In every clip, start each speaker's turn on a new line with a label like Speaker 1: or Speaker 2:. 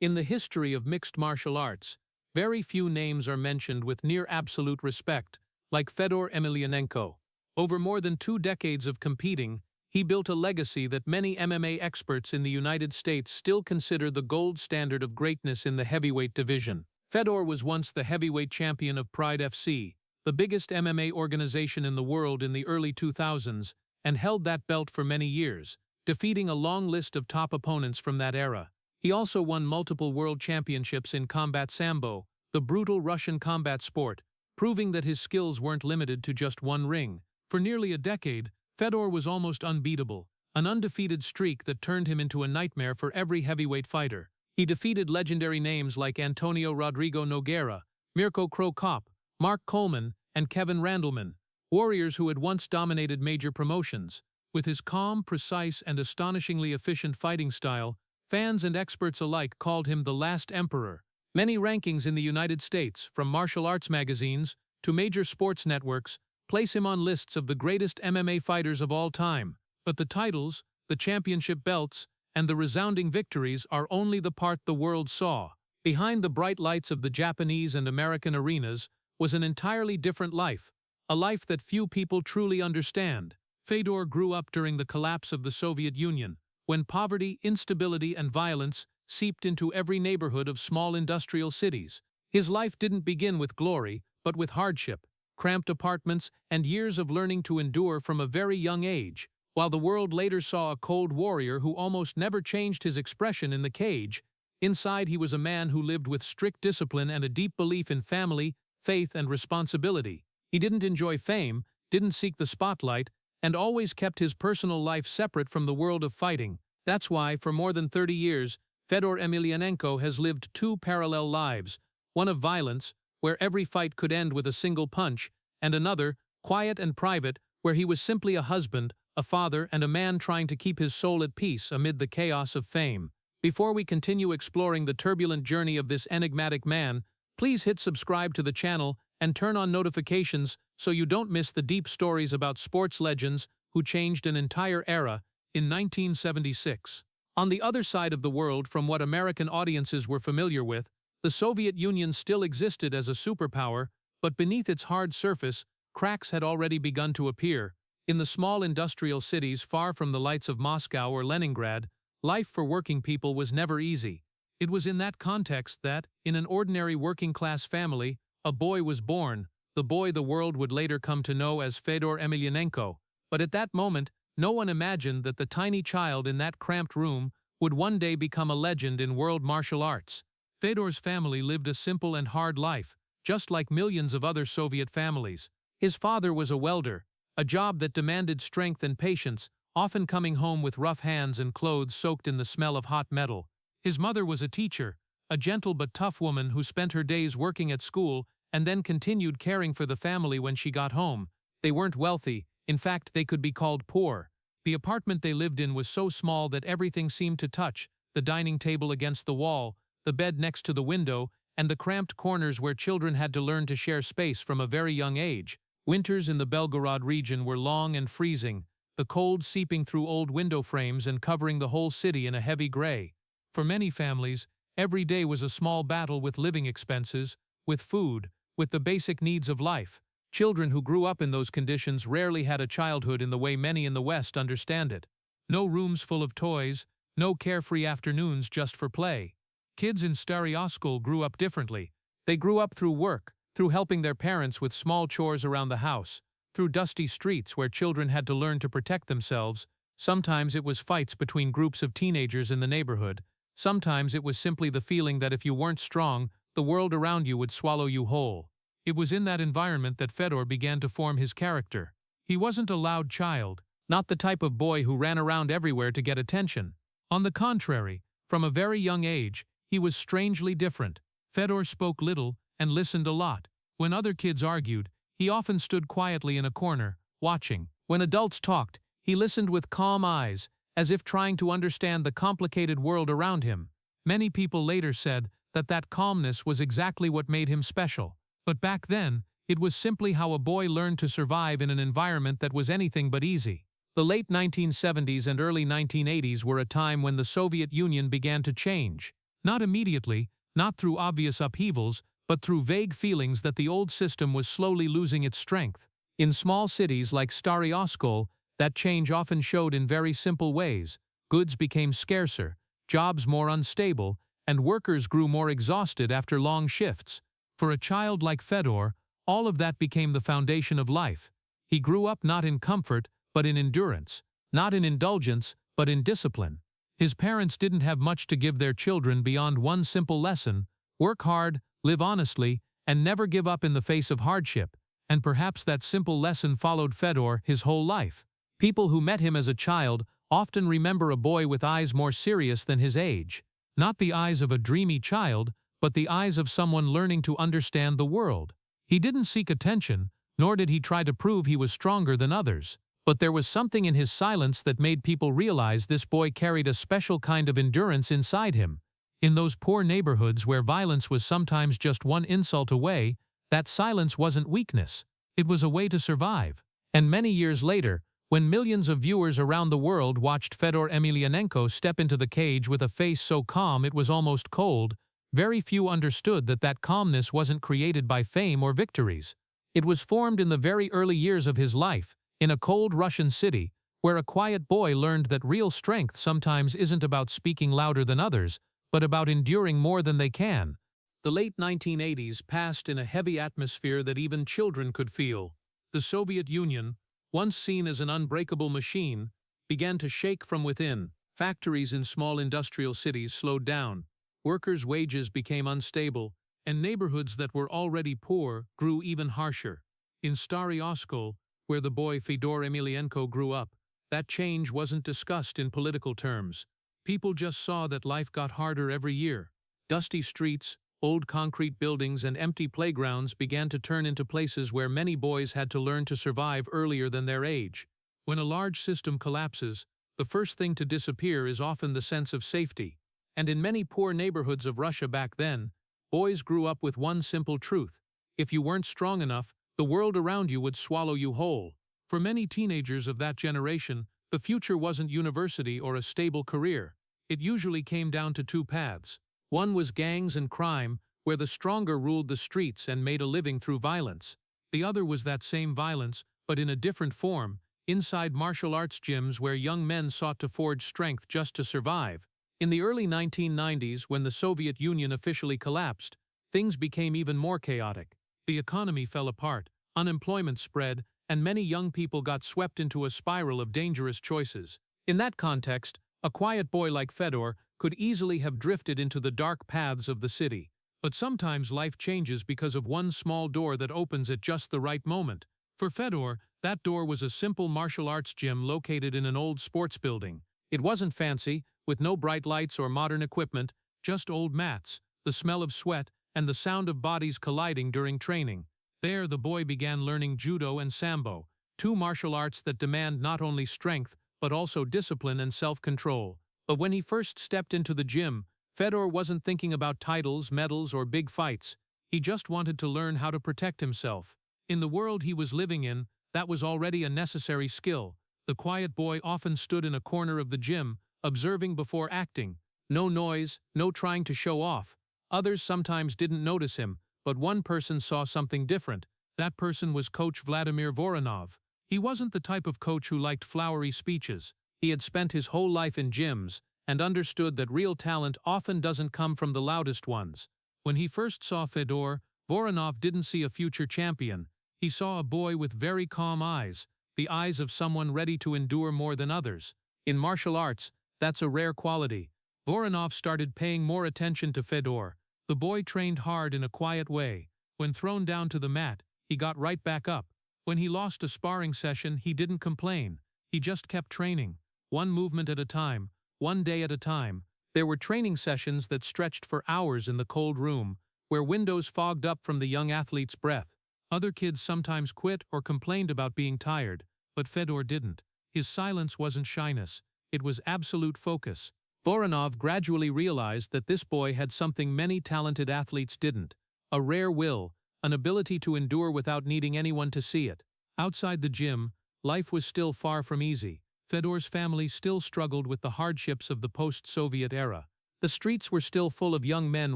Speaker 1: In the history of mixed martial arts, very few names are mentioned with near absolute respect, like Fedor Emelianenko. Over more than 2 decades of competing, he built a legacy that many MMA experts in the United States still consider the gold standard of greatness in the heavyweight division. Fedor was once the heavyweight champion of Pride FC, the biggest MMA organization in the world in the early 2000s, and held that belt for many years, defeating a long list of top opponents from that era. He also won multiple world championships in combat sambo, the brutal Russian combat sport, proving that his skills weren't limited to just one ring. For nearly a decade, Fedor was almost unbeatable, an undefeated streak that turned him into a nightmare for every heavyweight fighter. He defeated legendary names like Antonio Rodrigo Nogueira, Mirko Cro Cop, Mark Coleman, and Kevin Randleman, warriors who had once dominated major promotions. With his calm, precise, and astonishingly efficient fighting style, fans and experts alike called him the last emperor. Many rankings in the United States, from martial arts magazines to major sports networks, place him on lists of the greatest MMA fighters of all time. But the titles, the championship belts, and the resounding victories are only the part the world saw. Behind the bright lights of the Japanese and American arenas was an entirely different life, a life that few people truly understand. Fedor grew up during the collapse of the Soviet Union, when poverty, instability, and violence seeped into every neighborhood of small industrial cities. His life didn't begin with glory, but with hardship, cramped apartments, and years of learning to endure from a very young age. While the world later saw a cold warrior who almost never changed his expression in the cage, inside he was a man who lived with strict discipline and a deep belief in family, faith, and responsibility. He didn't enjoy fame, didn't seek the spotlight, and always kept his personal life separate from the world of fighting. That's why, for more than 30 years, Fedor Emelianenko has lived 2 parallel lives, one of violence, where every fight could end with a single punch, and another, quiet and private, where he was simply a husband, a father, and a man trying to keep his soul at peace amid the chaos of fame. Before we continue exploring the turbulent journey of this enigmatic man, please hit subscribe to the channel and turn on notifications so you don't miss the deep stories about sports legends who changed an entire era in 1976. On the other side of the world from what American audiences were familiar with, the Soviet Union still existed as a superpower, but beneath its hard surface, cracks had already begun to appear. In the small industrial cities far from the lights of Moscow or Leningrad, life for working people was never easy. It was in that context that, in an ordinary working-class family, a boy was born, the boy the world would later come to know as Fedor Emelianenko. But at that moment, no one imagined that the tiny child in that cramped room would one day become a legend in world martial arts. Fedor's family lived a simple and hard life, just like millions of other Soviet families. His father was a welder, a job that demanded strength and patience, often coming home with rough hands and clothes soaked in the smell of hot metal. His mother was a teacher, a gentle but tough woman who spent her days working at school and then continued caring for the family when she got home. They weren't wealthy, in fact they could be called poor. The apartment they lived in was so small that everything seemed to touch, the dining table against the wall, the bed next to the window, and the cramped corners where children had to learn to share space from a very young age. Winters in the Belgorod region were long and freezing, the cold seeping through old window frames and covering the whole city in a heavy gray. For many families, every day was a small battle with living expenses, with food, with the basic needs of life. Children who grew up in those conditions rarely had a childhood in the way many in the West understand it. No rooms full of toys, no carefree afternoons just for play. Kids in Staroskol grew up differently. They grew up through work, through helping their parents with small chores around the house, through dusty streets where children had to learn to protect themselves. Sometimes it was fights between groups of teenagers in the neighborhood. Sometimes it was simply the feeling that if you weren't strong, the world around you would swallow you whole. It was in that environment that Fedor began to form his character. He wasn't a loud child, not the type of boy who ran around everywhere to get attention. On the contrary, from a very young age, he was strangely different. Fedor spoke little and listened a lot. When other kids argued, he often stood quietly in a corner, watching. When adults talked, he listened with calm eyes, as if trying to understand the complicated world around him. Many people later said that calmness was exactly what made him special. But back then, it was simply how a boy learned to survive in an environment that was anything but easy. The late 1970s and early 1980s were a time when the Soviet Union began to change. Not immediately, not through obvious upheavals, but through vague feelings that the old system was slowly losing its strength. In small cities like Stary Oskol, that change often showed in very simple ways. Goods became scarcer, jobs more unstable, and workers grew more exhausted after long shifts. For a child like Fedor, all of that became the foundation of life. He grew up not in comfort, but in endurance, not in indulgence, but in discipline. His parents didn't have much to give their children beyond one simple lesson: work hard, live honestly, and never give up in the face of hardship. And perhaps that simple lesson followed Fedor his whole life. People who met him as a child often remember a boy with eyes more serious than his age. Not the eyes of a dreamy child, but the eyes of someone learning to understand the world. He didn't seek attention, nor did he try to prove he was stronger than others. But there was something in his silence that made people realize this boy carried a special kind of endurance inside him. In those poor neighborhoods where violence was sometimes just one insult away, that silence wasn't weakness. It was a way to survive. And many years later, when millions of viewers around the world watched Fedor Emelianenko step into the cage with a face so calm it was almost cold, very few understood that that calmness wasn't created by fame or victories. It was formed in the very early years of his life, in a cold Russian city, where a quiet boy learned that real strength sometimes isn't about speaking louder than others, but about enduring more than they can. The late 1980s passed in a heavy atmosphere that even children could feel. The Soviet Union, once seen as an unbreakable machine, began to shake from within. Factories in small industrial cities slowed down, workers' wages became unstable, and neighborhoods that were already poor grew even harsher. In Stary Oskol, where the boy Fedor Emelianenko grew up, that change wasn't discussed in political terms. People just saw that life got harder every year. Dusty streets, old concrete buildings, and empty playgrounds began to turn into places where many boys had to learn to survive earlier than their age. When a large system collapses, the first thing to disappear is often the sense of safety. And in many poor neighborhoods of Russia back then, boys grew up with one simple truth: if you weren't strong enough, the world around you would swallow you whole. For many teenagers of that generation, the future wasn't university or a stable career. It usually came down to two paths. One was gangs and crime, where the stronger ruled the streets and made a living through violence. The other was that same violence, but in a different form, inside martial arts gyms where young men sought to forge strength just to survive. In the early 1990s, when the Soviet Union officially collapsed, things became even more chaotic. The economy fell apart, unemployment spread, and many young people got swept into a spiral of dangerous choices. In that context, a quiet boy like Fedor could easily have drifted into the dark paths of the city. But sometimes life changes because of one small door that opens at just the right moment. For Fedor, that door was a simple martial arts gym located in an old sports building. It wasn't fancy, with no bright lights or modern equipment, just old mats, the smell of sweat, and the sound of bodies colliding during training. There the boy began learning judo and sambo, two martial arts that demand not only strength, but also discipline and self-control. But when he first stepped into the gym, Fedor wasn't thinking about titles, medals, or big fights. He just wanted to learn how to protect himself. In the world he was living in, that was already a necessary skill. The quiet boy often stood in a corner of the gym, observing before acting. No noise, no trying to show off. Others sometimes didn't notice him, but one person saw something different. That person was Coach Vladimir Voronov. He wasn't the type of coach who liked flowery speeches. He had spent his whole life in gyms and understood that real talent often doesn't come from the loudest ones. When he first saw Fedor, Voronov didn't see a future champion. He saw a boy with very calm eyes, the eyes of someone ready to endure more than others. In martial arts, that's a rare quality. Voronov started paying more attention to Fedor. The boy trained hard in a quiet way. When thrown down to the mat, he got right back up. When he lost a sparring session, he didn't complain. He just kept training, one movement at a time, one day at a time. There were training sessions that stretched for hours in the cold room, where windows fogged up from the young athlete's breath. Other kids sometimes quit or complained about being tired, but Fedor didn't. His silence wasn't shyness, it was absolute focus. Voronov gradually realized that this boy had something many talented athletes didn't: a rare will, an ability to endure without needing anyone to see it. Outside the gym, life was still far from easy. Fedor's family still struggled with the hardships of the post-Soviet era. The streets were still full of young men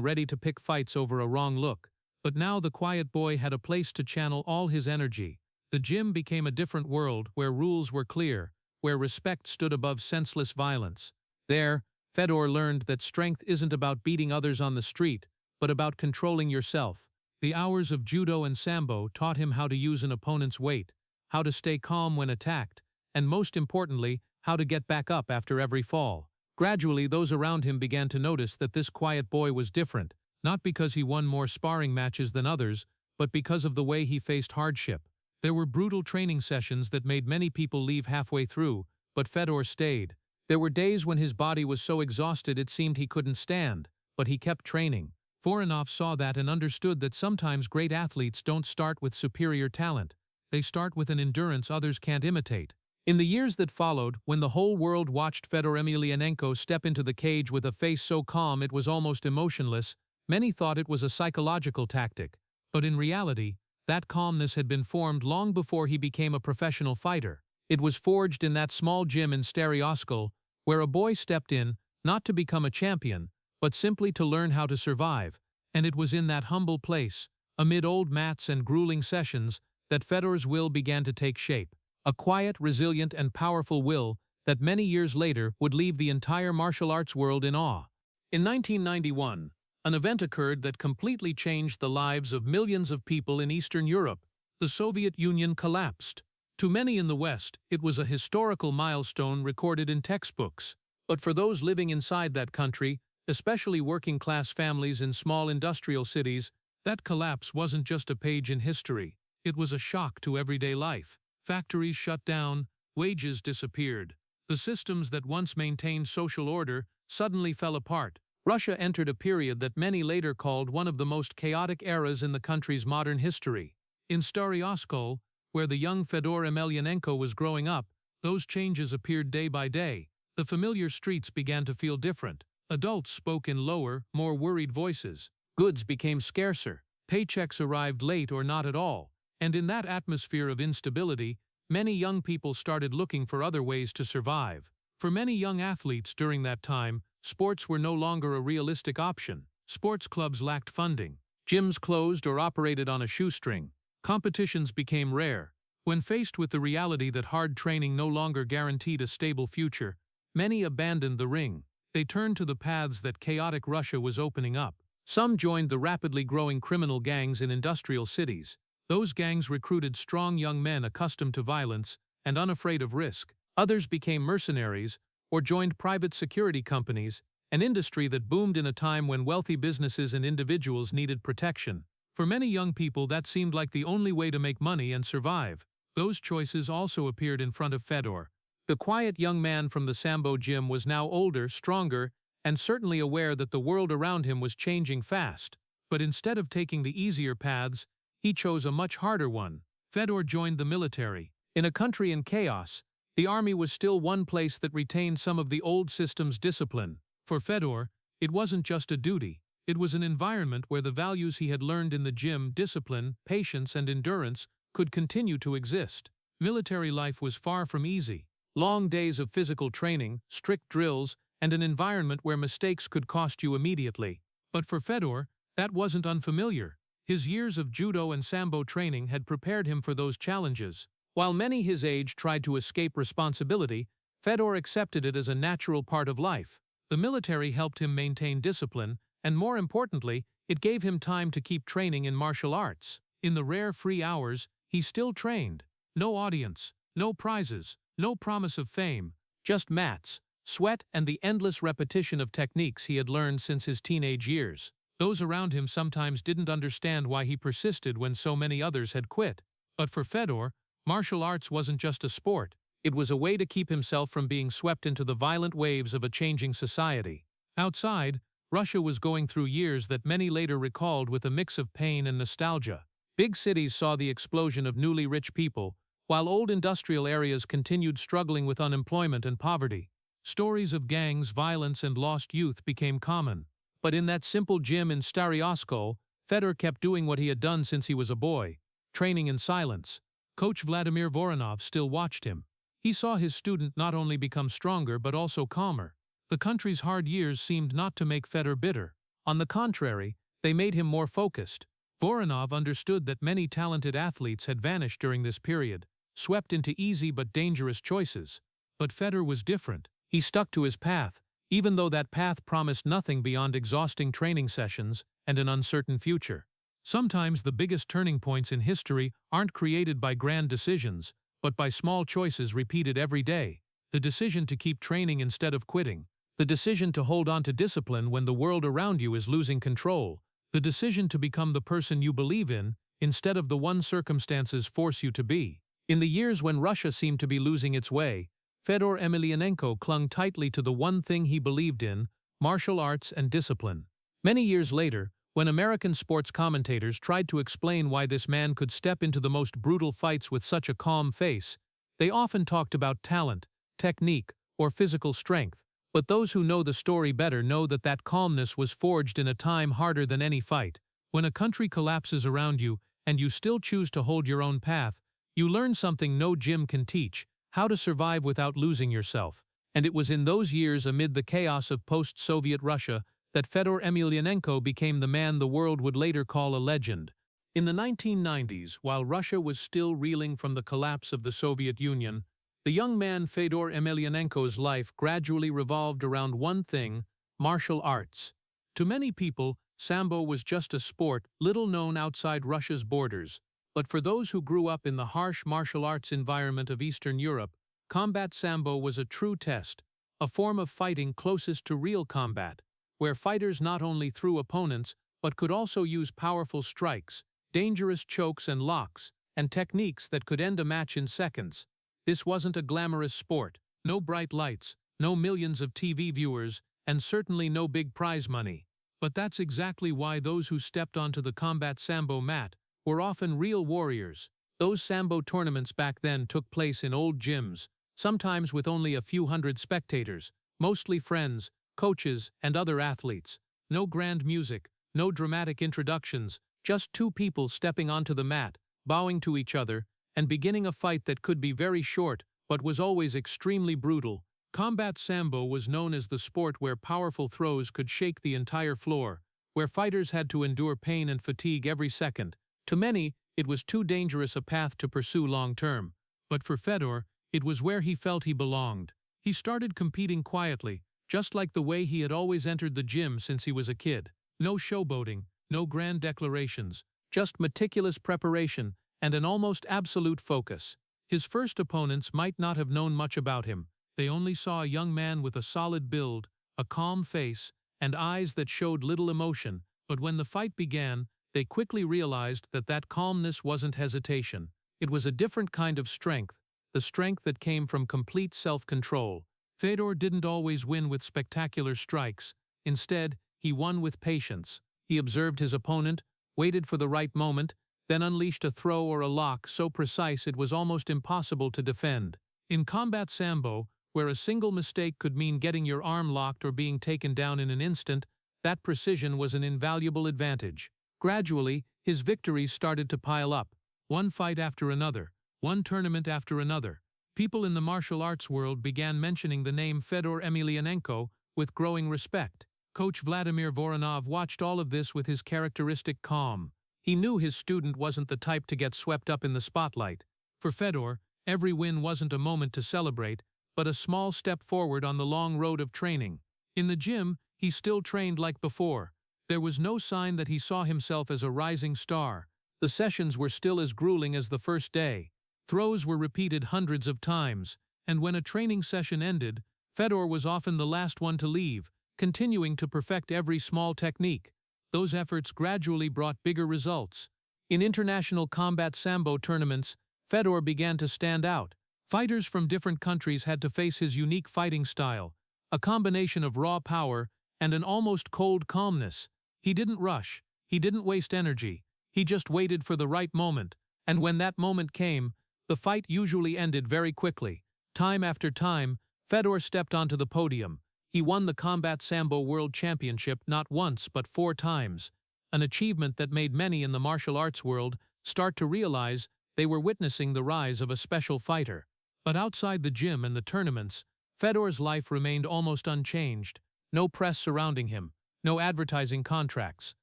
Speaker 1: ready to pick fights over a wrong look, but now the quiet boy had a place to channel all his energy. The gym became a different world where rules were clear, where respect stood above senseless violence. There, Fedor learned that strength isn't about beating others on the street, but about controlling yourself. The hours of judo and sambo taught him how to use an opponent's weight, how to stay calm when attacked, and most importantly, how to get back up after every fall. Gradually, those around him began to notice that this quiet boy was different, not because he won more sparring matches than others, but because of the way he faced hardship. There were brutal training sessions that made many people leave halfway through, but Fedor stayed. There were days when his body was so exhausted it seemed he couldn't stand, but he kept training. Voronov saw that and understood that sometimes great athletes don't start with superior talent. They start with an endurance others can't imitate. In the years that followed, when the whole world watched Fedor Emelianenko step into the cage with a face so calm it was almost emotionless, many thought it was a psychological tactic. But in reality, that calmness had been formed long before he became a professional fighter. It was forged in that small gym in Staroyskol, where a boy stepped in, not to become a champion, but simply to learn how to survive. And it was in that humble place, amid old mats and grueling sessions, that Fedor's will began to take shape. A quiet, resilient, and powerful will that many years later would leave the entire martial arts world in awe. In 1991, an event occurred that completely changed the lives of millions of people in Eastern Europe. The Soviet Union collapsed. To many in the West, it was a historical milestone recorded in textbooks. But for those living inside that country, especially working-class families in small industrial cities, that collapse wasn't just a page in history. It was a shock to everyday life. Factories shut down, wages disappeared. The systems that once maintained social order suddenly fell apart. Russia entered a period that many later called one of the most chaotic eras in the country's modern history. In Staroyskol, where the young Fedor Emelianenko was growing up, those changes appeared day by day. The familiar streets began to feel different. Adults spoke in lower, more worried voices. Goods became scarcer. Paychecks arrived late or not at all. And in that atmosphere of instability, many young people started looking for other ways to survive. For many young athletes during that time, sports were no longer a realistic option. Sports clubs lacked funding. Gyms closed or operated on a shoestring. Competitions became rare. When faced with the reality that hard training no longer guaranteed a stable future, many abandoned the ring. They turned to the paths that chaotic Russia was opening up. Some joined the rapidly growing criminal gangs in industrial cities. Those gangs recruited strong young men accustomed to violence and unafraid of risk. Others became mercenaries or joined private security companies, an industry that boomed in a time when wealthy businesses and individuals needed protection. For many young people, that seemed like the only way to make money and survive. Those choices also appeared in front of Fedor. The quiet young man from the sambo gym was now older, stronger, and certainly aware that the world around him was changing fast. But instead of taking the easier paths, he chose a much harder one. Fedor joined the military. In a country in chaos, the army was still one place that retained some of the old system's discipline. For Fedor, it wasn't just a duty. It was an environment where the values he had learned in the gym, discipline, patience, and endurance, could continue to exist. Military life was far from easy. Long days of physical training, strict drills, and an environment where mistakes could cost you immediately. But for Fedor, that wasn't unfamiliar. His years of judo and sambo training had prepared him for those challenges. While many his age tried to escape responsibility, Fedor accepted it as a natural part of life. The military helped him maintain discipline, and more importantly, it gave him time to keep training in martial arts. In the rare free hours, he still trained. No audience, no prizes, no promise of fame, just mats, sweat, and the endless repetition of techniques he had learned since his teenage years. Those around him sometimes didn't understand why he persisted when so many others had quit. But for Fedor, martial arts wasn't just a sport. It was a way to keep himself from being swept into the violent waves of a changing society. Outside, Russia was going through years that many later recalled with a mix of pain and nostalgia. Big cities saw the explosion of newly rich people, while old industrial areas continued struggling with unemployment and poverty. Stories of gangs, violence, and lost youth became common. But in that simple gym in Staroyskol, Fedor kept doing what he had done since he was a boy, training in silence. Coach Vladimir Voronov still watched him. He saw his student not only become stronger but also calmer. The country's hard years seemed not to make Fedor bitter. On the contrary, they made him more focused. Voronov understood that many talented athletes had vanished during this period, swept into easy but dangerous choices. But Fedor was different. He stuck to his path, even though that path promised nothing beyond exhausting training sessions and an uncertain future. Sometimes the biggest turning points in history aren't created by grand decisions, but by small choices repeated every day. The decision to keep training instead of quitting. The decision to hold on to discipline when the world around you is losing control. The decision to become the person you believe in, instead of the one circumstances force you to be. In the years when Russia seemed to be losing its way, Fedor Emelianenko clung tightly to the one thing he believed in: martial arts and discipline. Many years later, when American sports commentators tried to explain why this man could step into the most brutal fights with such a calm face, they often talked about talent, technique, or physical strength. But those who know the story better know that that calmness was forged in a time harder than any fight. When a country collapses around you and you still choose to hold your own path, you learn something no gym can teach: how to survive without losing yourself. And it was in those years, amid the chaos of post-Soviet Russia, that Fedor Emelianenko became the man the world would later call a legend. In the 1990s, while Russia was still reeling from the collapse of the Soviet Union, the young man Fedor Emelianenko's life gradually revolved around one thing: martial arts. To many people, sambo was just a sport, little known outside Russia's borders. But for those who grew up in the harsh martial arts environment of Eastern Europe, combat sambo was a true test, a form of fighting closest to real combat, where fighters not only threw opponents but could also use powerful strikes, dangerous chokes and locks, and techniques that could end a match in seconds. This wasn't a glamorous sport: no bright lights, no millions of TV viewers, and certainly no big prize money. But that's exactly why those who stepped onto the combat sambo mat were often real warriors. Those sambo tournaments back then took place in old gyms, sometimes with only a few hundred spectators, mostly friends, coaches, and other athletes. No grand music, no dramatic introductions, just two people stepping onto the mat, bowing to each other, and beginning a fight that could be very short but was always extremely brutal. Combat sambo was known as the sport where powerful throws could shake the entire floor, where fighters had to endure pain and fatigue every second. To many, it was too dangerous a path to pursue long-term. But for Fedor, it was where he felt he belonged. He started competing quietly, just like the way he had always entered the gym since he was a kid. No showboating, no grand declarations, just meticulous preparation and an almost absolute focus. His first opponents might not have known much about him. They only saw a young man with a solid build, a calm face, and eyes that showed little emotion. But when the fight began, they quickly realized that that calmness wasn't hesitation. It was a different kind of strength, the strength that came from complete self-control. Fedor didn't always win with spectacular strikes. Instead, he won with patience. He observed his opponent, waited for the right moment, then unleashed a throw or a lock so precise it was almost impossible to defend. In combat sambo, where a single mistake could mean getting your arm locked or being taken down in an instant, that precision was an invaluable advantage. Gradually, his victories started to pile up, one fight after another, one tournament after another. People in the martial arts world began mentioning the name Fedor Emelianenko with growing respect. Coach Vladimir Voronov watched all of this with his characteristic calm. He knew his student wasn't the type to get swept up in the spotlight. For Fedor, every win wasn't a moment to celebrate, but a small step forward on the long road of training. In the gym, he still trained like before. There was no sign that he saw himself as a rising star. The sessions were still as grueling as the first day. Throws were repeated hundreds of times, and when a training session ended, Fedor was often the last one to leave, continuing to perfect every small technique. Those efforts gradually brought bigger results. In international combat sambo tournaments, Fedor began to stand out. Fighters from different countries had to face his unique fighting style, a combination of raw power and an almost cold calmness. He didn't rush, he didn't waste energy, he just waited for the right moment, and when that moment came, the fight usually ended very quickly. Time after time, Fedor stepped onto the podium. He won the Combat Sambo World Championship not once but 4 times, an achievement that made many in the martial arts world start to realize they were witnessing the rise of a special fighter. But outside the gym and the tournaments, Fedor's life remained almost unchanged. No press surrounding him, no advertising contracts,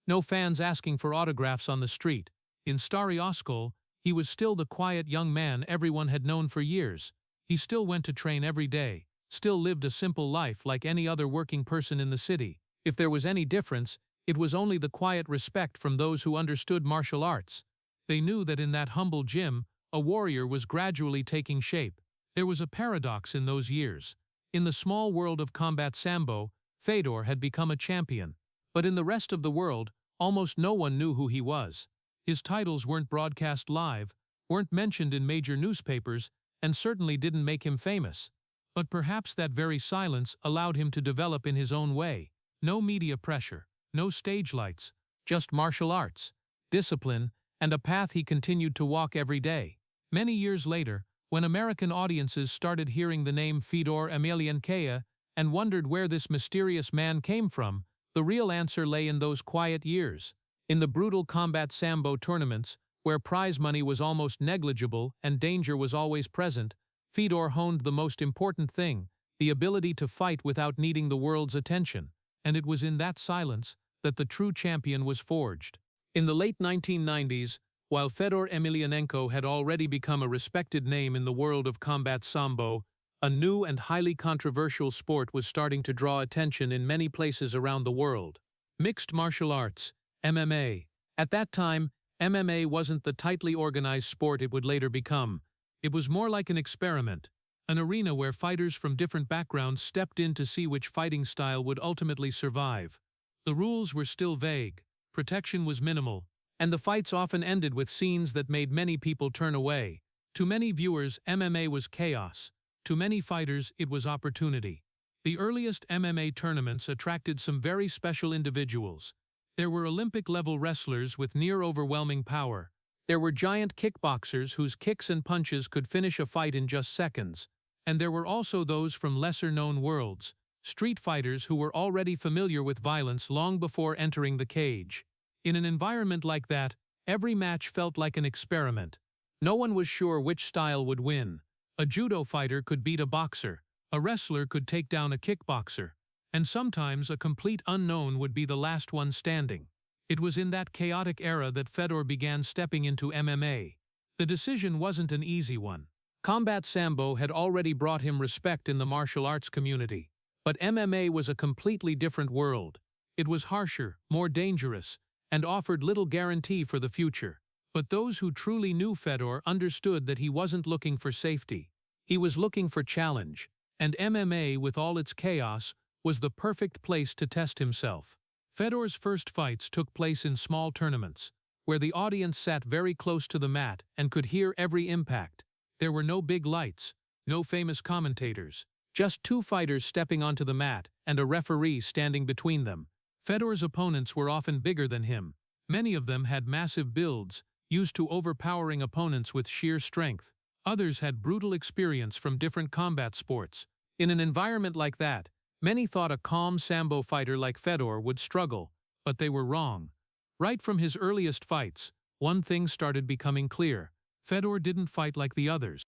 Speaker 1: no fans asking for autographs on the street. In Stary Oskol, he was still the quiet young man everyone had known for years. He still went to train every day, still lived a simple life like any other working person in the city. If there was any difference, it was only the quiet respect from those who understood martial arts. They knew that in that humble gym, a warrior was gradually taking shape. There was a paradox in those years. In the small world of combat sambo, Fedor had become a champion. But in the rest of the world, almost no one knew who he was. His titles weren't broadcast live, weren't mentioned in major newspapers, and certainly didn't make him famous. But perhaps that very silence allowed him to develop in his own way. No media pressure, no stage lights, just martial arts, discipline, and a path he continued to walk every day. Many years later, when American audiences started hearing the name Fedor Emelianenko and wondered where this mysterious man came from, the real answer lay in those quiet years. In the brutal combat sambo tournaments, where prize money was almost negligible and danger was always present, Fedor honed the most important thing, the ability to fight without needing the world's attention. And it was in that silence that the true champion was forged. In the late 1990s, while Fedor Emelianenko had already become a respected name in the world of combat sambo, a new and highly controversial sport was starting to draw attention in many places around the world. Mixed martial arts, MMA. At that time, MMA wasn't the tightly organized sport it would later become. It was more like an experiment, an arena where fighters from different backgrounds stepped in to see which fighting style would ultimately survive. The rules were still vague, protection was minimal, and the fights often ended with scenes that made many people turn away. To many viewers, MMA was chaos. To many fighters, it was opportunity. The earliest MMA tournaments attracted some very special individuals. There were Olympic-level wrestlers with near-overwhelming power. There were giant kickboxers whose kicks and punches could finish a fight in just seconds. And there were also those from lesser-known worlds, street fighters who were already familiar with violence long before entering the cage. In an environment like that, every match felt like an experiment. No one was sure which style would win. A judo fighter could beat a boxer, a wrestler could take down a kickboxer, and sometimes a complete unknown would be the last one standing. It was in that chaotic era that Fedor began stepping into MMA. The decision wasn't an easy one. Combat sambo had already brought him respect in the martial arts community, but MMA was a completely different world. It was harsher, more dangerous, and offered little guarantee for the future. But those who truly knew Fedor understood that he wasn't looking for safety. He was looking for challenge, and MMA, with all its chaos, was the perfect place to test himself. Fedor's first fights took place in small tournaments, where the audience sat very close to the mat and could hear every impact. There were no big lights, no famous commentators, just two fighters stepping onto the mat and a referee standing between them. Fedor's opponents were often bigger than him. Many of them had massive builds, used to overpowering opponents with sheer strength. Others had brutal experience from different combat sports. In an environment like that, many thought a calm sambo fighter like Fedor would struggle, but they were wrong. Right from his earliest fights, one thing started becoming clear. Fedor didn't fight like the others.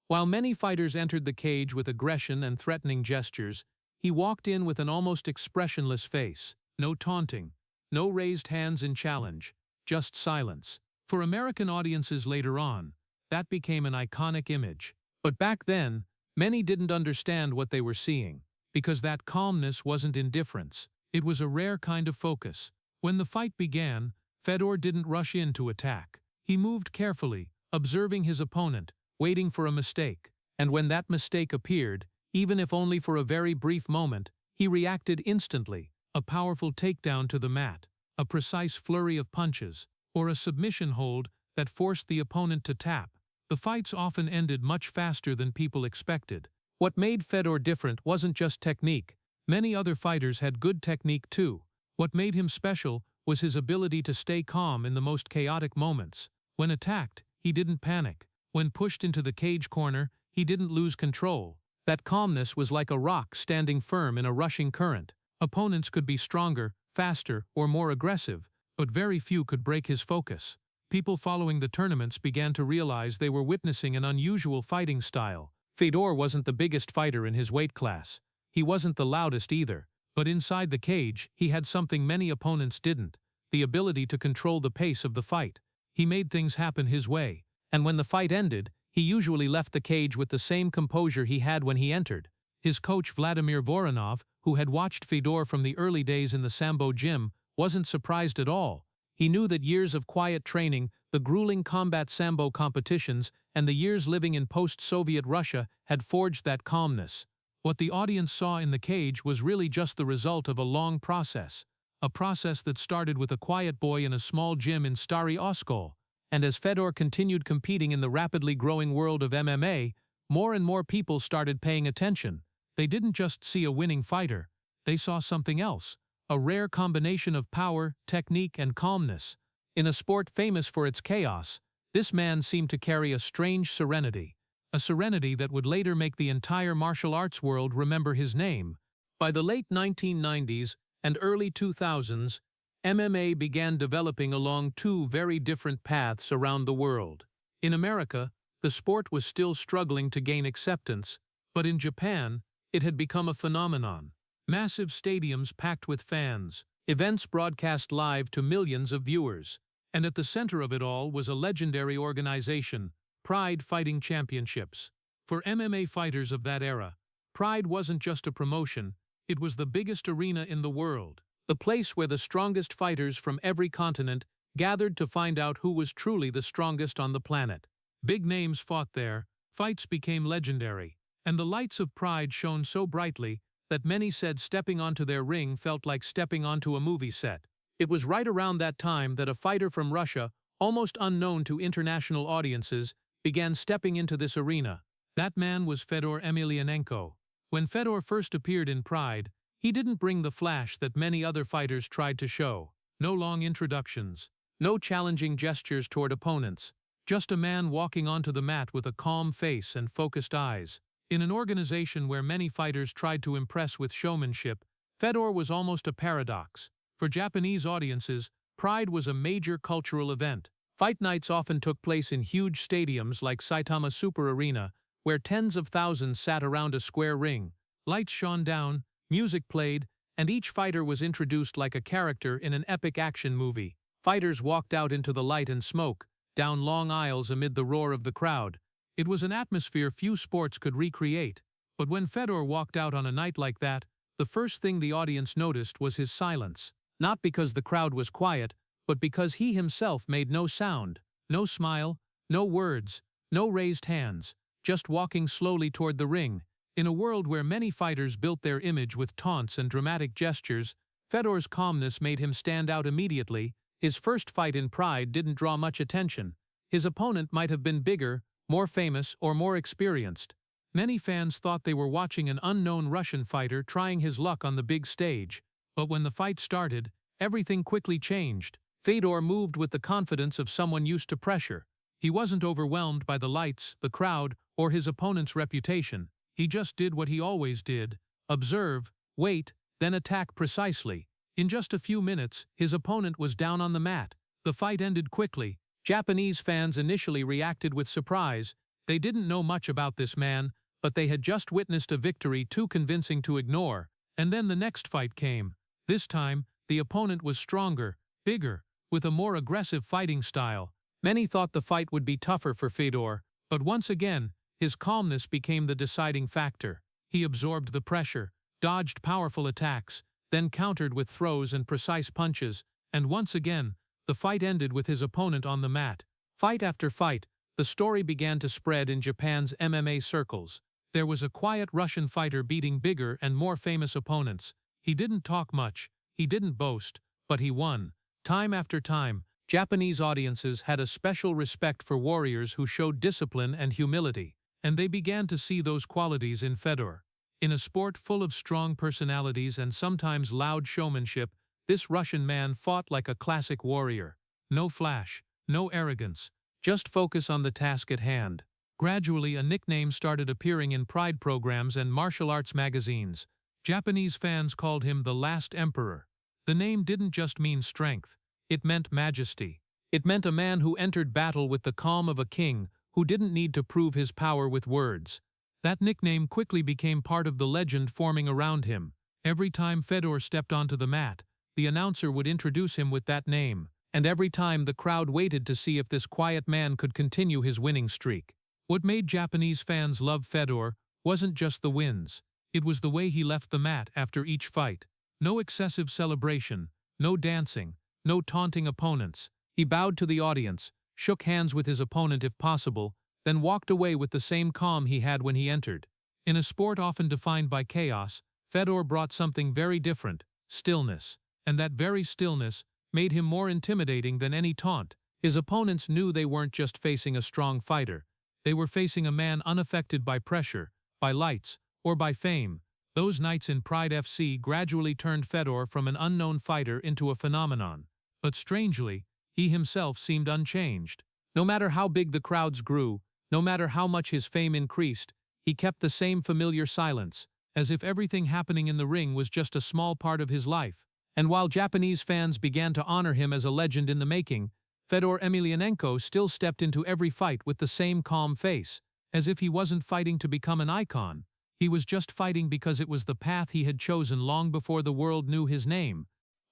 Speaker 1: While many fighters entered the cage with aggression and threatening gestures, he walked in with an almost expressionless face. No taunting, no raised hands in challenge, just silence. For American audiences later on, that became an iconic image. But back then, many didn't understand what they were seeing, because that calmness wasn't indifference. It was a rare kind of focus. When the fight began, Fedor didn't rush in to attack. He moved carefully, observing his opponent, waiting for a mistake. And when that mistake appeared, even if only for a very brief moment, he reacted instantly. A powerful takedown to the mat, a precise flurry of punches, or a submission hold that forced the opponent to tap. The fights often ended much faster than people expected. What made Fedor different wasn't just technique. Many other fighters had good technique too. What made him special was his ability to stay calm in the most chaotic moments. When attacked, he didn't panic. When pushed into the cage corner, he didn't lose control. That calmness was like a rock standing firm in a rushing current. Opponents could be stronger, faster, or more aggressive, but very few could break his focus. People following the tournaments began to realize they were witnessing an unusual fighting style. Fedor wasn't the biggest fighter in his weight class. He wasn't the loudest either. But inside the cage, he had something many opponents didn't: the ability to control the pace of the fight. He made things happen his way, and when the fight ended, he usually left the cage with the same composure he had when he entered. His coach Vladimir Voronov, who had watched Fedor from the early days in the sambo gym, wasn't surprised at all. He knew that years of quiet training, the grueling combat sambo competitions, and the years living in post-Soviet Russia had forged that calmness. What the audience saw in the cage was really just the result of a long process. A process that started with a quiet boy in a small gym in Stary Oskol. And as Fedor continued competing in the rapidly growing world of MMA, more and more people started paying attention. They didn't just see a winning fighter. They saw something else: a rare combination of power, technique, and calmness. In a sport famous for its chaos, this man seemed to carry a strange serenity. A serenity that would later make the entire martial arts world remember his name. By the late 1990s and early 2000s, MMA began developing along two very different paths around the world. In America, the sport was still struggling to gain acceptance, but in Japan, it had become a phenomenon. Massive stadiums packed with fans, events broadcast live to millions of viewers, and at the center of it all was a legendary organization: Pride Fighting Championships. For MMA fighters of that era, Pride wasn't just a promotion, it was the biggest arena in the world, the place where the strongest fighters from every continent gathered to find out who was truly the strongest on the planet. Big names fought there, fights became legendary, and the lights of Pride shone so brightly that many said stepping onto their ring felt like stepping onto a movie set. It was right around that time that a fighter from Russia, almost unknown to international audiences, began stepping into this arena. That man was Fedor Emelianenko. When Fedor first appeared in Pride, he didn't bring the flash that many other fighters tried to show. No long introductions, no challenging gestures toward opponents, just a man walking onto the mat with a calm face and focused eyes. In an organization where many fighters tried to impress with showmanship, Fedor was almost a paradox. For Japanese audiences, Pride was a major cultural event. Fight nights often took place in huge stadiums like Saitama Super Arena, where tens of thousands sat around a square ring. Lights shone down, music played, and each fighter was introduced like a character in an epic action movie. Fighters walked out into the light and smoke, down long aisles amid the roar of the crowd. It was an atmosphere few sports could recreate. But when Fedor walked out on a night like that, the first thing the audience noticed was his silence. Not because the crowd was quiet, but because he himself made no sound, no smile, no words, no raised hands, just walking slowly toward the ring. In a world where many fighters built their image with taunts and dramatic gestures, Fedor's calmness made him stand out immediately. His first fight in Pride didn't draw much attention. His opponent might have been bigger, more famous, or more experienced. Many fans thought they were watching an unknown Russian fighter trying his luck on the big stage. But when the fight started, everything quickly changed. Fedor moved with the confidence of someone used to pressure. He wasn't overwhelmed by the lights, the crowd, or his opponent's reputation. He just did what he always did: observe, wait, then attack precisely. In just a few minutes, his opponent was down on the mat. The fight ended quickly. Japanese fans initially reacted with surprise. They didn't know much about this man, but they had just witnessed a victory too convincing to ignore. And then the next fight came. This time, the opponent was stronger, bigger, with a more aggressive fighting style. Many thought the fight would be tougher for Fedor, but once again, his calmness became the deciding factor. He absorbed the pressure, dodged powerful attacks, then countered with throws and precise punches, and once again, the fight ended with his opponent on the mat. Fight after fight, the story began to spread in Japan's MMA circles. There was a quiet Russian fighter beating bigger and more famous opponents. He didn't talk much, he didn't boast, but he won. Time after time, Japanese audiences had a special respect for warriors who showed discipline and humility, and they began to see those qualities in Fedor. In a sport full of strong personalities and sometimes loud showmanship, this Russian man fought like a classic warrior. No flash, no arrogance, just focus on the task at hand. Gradually, a nickname started appearing in Pride programs and martial arts magazines. Japanese fans called him the Last Emperor. The name didn't just mean strength, it meant majesty. It meant a man who entered battle with the calm of a king, who didn't need to prove his power with words. That nickname quickly became part of the legend forming around him. Every time Fedor stepped onto the mat, the announcer would introduce him with that name, and every time the crowd waited to see if this quiet man could continue his winning streak. What made Japanese fans love Fedor wasn't just the wins. It was the way he left the mat after each fight. No excessive celebration, no dancing, no taunting opponents. He bowed to the audience, shook hands with his opponent if possible, then walked away with the same calm he had when he entered. In a sport often defined by chaos, Fedor brought something very different: stillness. And that very stillness made him more intimidating than any taunt. His opponents knew they weren't just facing a strong fighter. They were facing a man unaffected by pressure, by lights, or by fame. Those nights in Pride FC gradually turned Fedor from an unknown fighter into a phenomenon. But strangely, he himself seemed unchanged. No matter how big the crowds grew, no matter how much his fame increased, he kept the same familiar silence, as if everything happening in the ring was just a small part of his life. And while Japanese fans began to honor him as a legend in the making, Fedor Emelianenko still stepped into every fight with the same calm face, as if he wasn't fighting to become an icon. He was just fighting because it was the path he had chosen long before the world knew his name.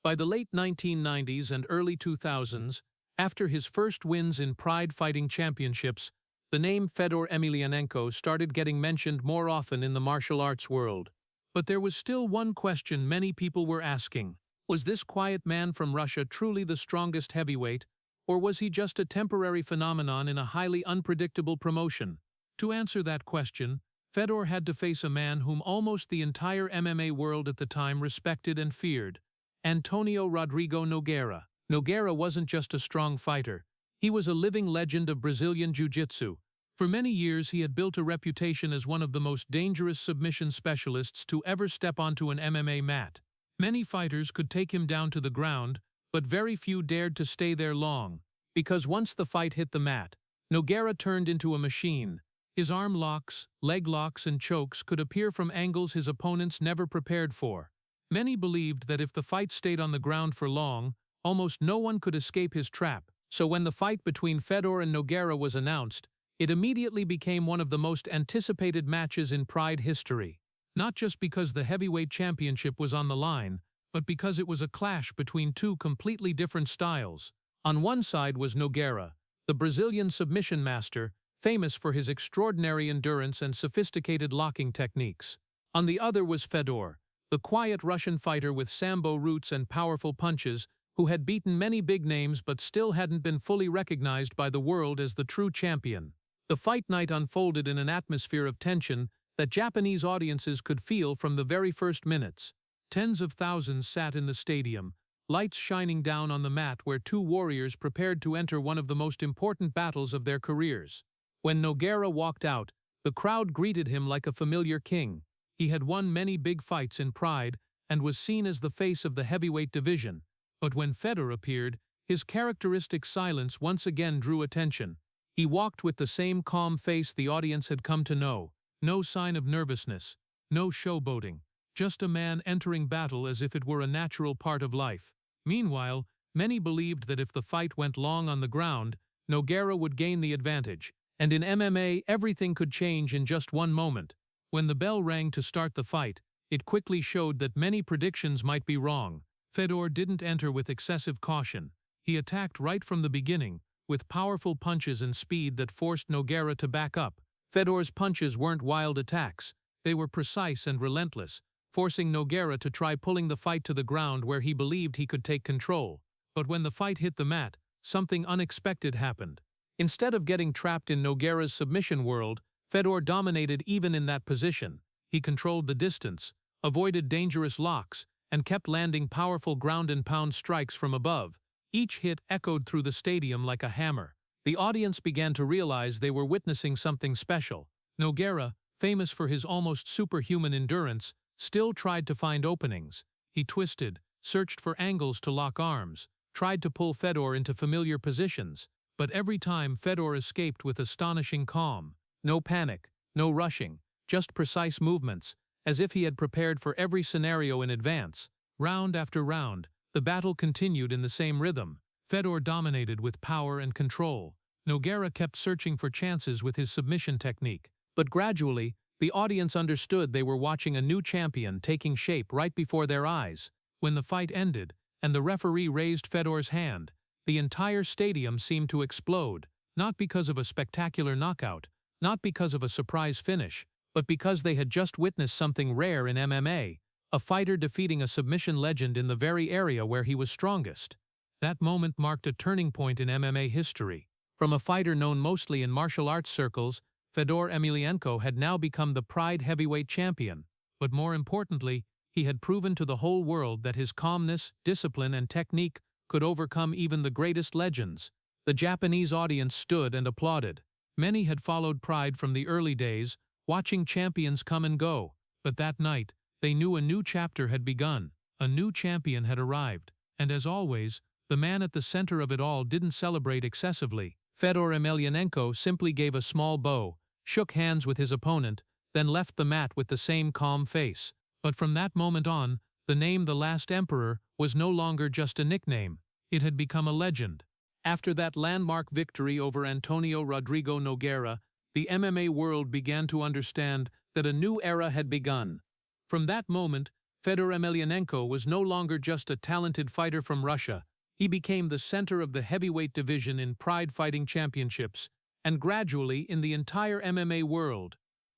Speaker 1: By the late 1990s and early 2000s, after his first wins in Pride Fighting Championships, the name Fedor Emelianenko started getting mentioned more often in the martial arts world. But there was still one question many people were asking. Was this quiet man from Russia truly the strongest heavyweight, or was he just a temporary phenomenon in a highly unpredictable promotion? To answer that question, Fedor had to face a man whom almost the entire MMA world at the time respected and feared: Antonio Rodrigo Nogueira. Nogueira wasn't just a strong fighter. He was a living legend of Brazilian Jiu-Jitsu. For many years he had built a reputation as one of the most dangerous submission specialists to ever step onto an MMA mat. Many fighters could take him down to the ground, but very few dared to stay there long, because once the fight hit the mat, Nogueira turned into a machine. His arm locks, leg locks, and chokes could appear from angles his opponents never prepared for. Many believed that if the fight stayed on the ground for long, almost no one could escape his trap. So when the fight between Fedor and Nogueira was announced, it immediately became one of the most anticipated matches in Pride history. Not just because the heavyweight championship was on the line, but because it was a clash between two completely different styles. On one side was Nogueira, the Brazilian submission master, famous for his extraordinary endurance and sophisticated locking techniques. On the other was Fedor, the quiet Russian fighter with sambo roots and powerful punches, who had beaten many big names but still hadn't been fully recognized by the world as the true champion. The fight night unfolded in an atmosphere of tension that Japanese audiences could feel from the very first minutes. Tens of thousands sat in the stadium, lights shining down on the mat where two warriors prepared to enter one of the most important battles of their careers. When Nogueira walked out, the crowd greeted him like a familiar king. He had won many big fights in Pride and was seen as the face of the heavyweight division. But when Fedor appeared, his characteristic silence once again drew attention. He walked with the same calm face the audience had come to know. No sign of nervousness, no showboating, just a man entering battle as if it were a natural part of life. Meanwhile, many believed that if the fight went long on the ground, Nogueira would gain the advantage, and in MMA everything could change in just one moment. When the bell rang to start the fight, it quickly showed that many predictions might be wrong. Fedor didn't enter with excessive caution. He attacked right from the beginning, with powerful punches and speed that forced Nogueira to back up. Fedor's punches weren't wild attacks. They were precise and relentless, forcing Nogueira to try pulling the fight to the ground where he believed he could take control. But when the fight hit the mat, something unexpected happened. Instead of getting trapped in Nogueira's submission world, Fedor dominated even in that position. He controlled the distance, avoided dangerous locks, and kept landing powerful ground-and-pound strikes from above. Each hit echoed through the stadium like a hammer. The audience began to realize they were witnessing something special. Nogueira, famous for his almost superhuman endurance, still tried to find openings. He twisted, searched for angles to lock arms, tried to pull Fedor into familiar positions, but every time Fedor escaped with astonishing calm. No panic, no rushing, just precise movements, as if he had prepared for every scenario in advance. Round after round, the battle continued in the same rhythm. Fedor dominated with power and control. Nogueira kept searching for chances with his submission technique, but gradually, The audience understood they were watching a new champion taking shape right before their eyes. When the fight ended, and the referee raised Fedor's hand, the entire stadium seemed to explode, not because of a spectacular knockout, not because of a surprise finish, but because they had just witnessed something rare in MMA, a fighter defeating a submission legend in the very area where he was strongest. That moment marked a turning point in MMA history. From a fighter known mostly in martial arts circles, Fedor Emelianenko had now become the Pride heavyweight champion. But more importantly, he had proven to the whole world that his calmness, discipline, and technique could overcome even the greatest legends. The Japanese audience stood and applauded. Many had followed Pride from the early days, watching champions come and go. But that night, they knew a new chapter had begun. A new champion had arrived. And as always, the man at the center of it all didn't celebrate excessively. Fedor Emelianenko simply gave a small bow, shook hands with his opponent, then left the mat with the same calm face. But from that moment on, the name "The Last Emperor" was no longer just a nickname. It had become a legend. After that landmark victory over Antonio Rodrigo Nogueira, the MMA world began to understand that a new era had begun. From that moment, Fedor Emelianenko was no longer just a talented fighter from Russia. He became the center of the heavyweight division in Pride Fighting Championships, and gradually in the entire MMA world.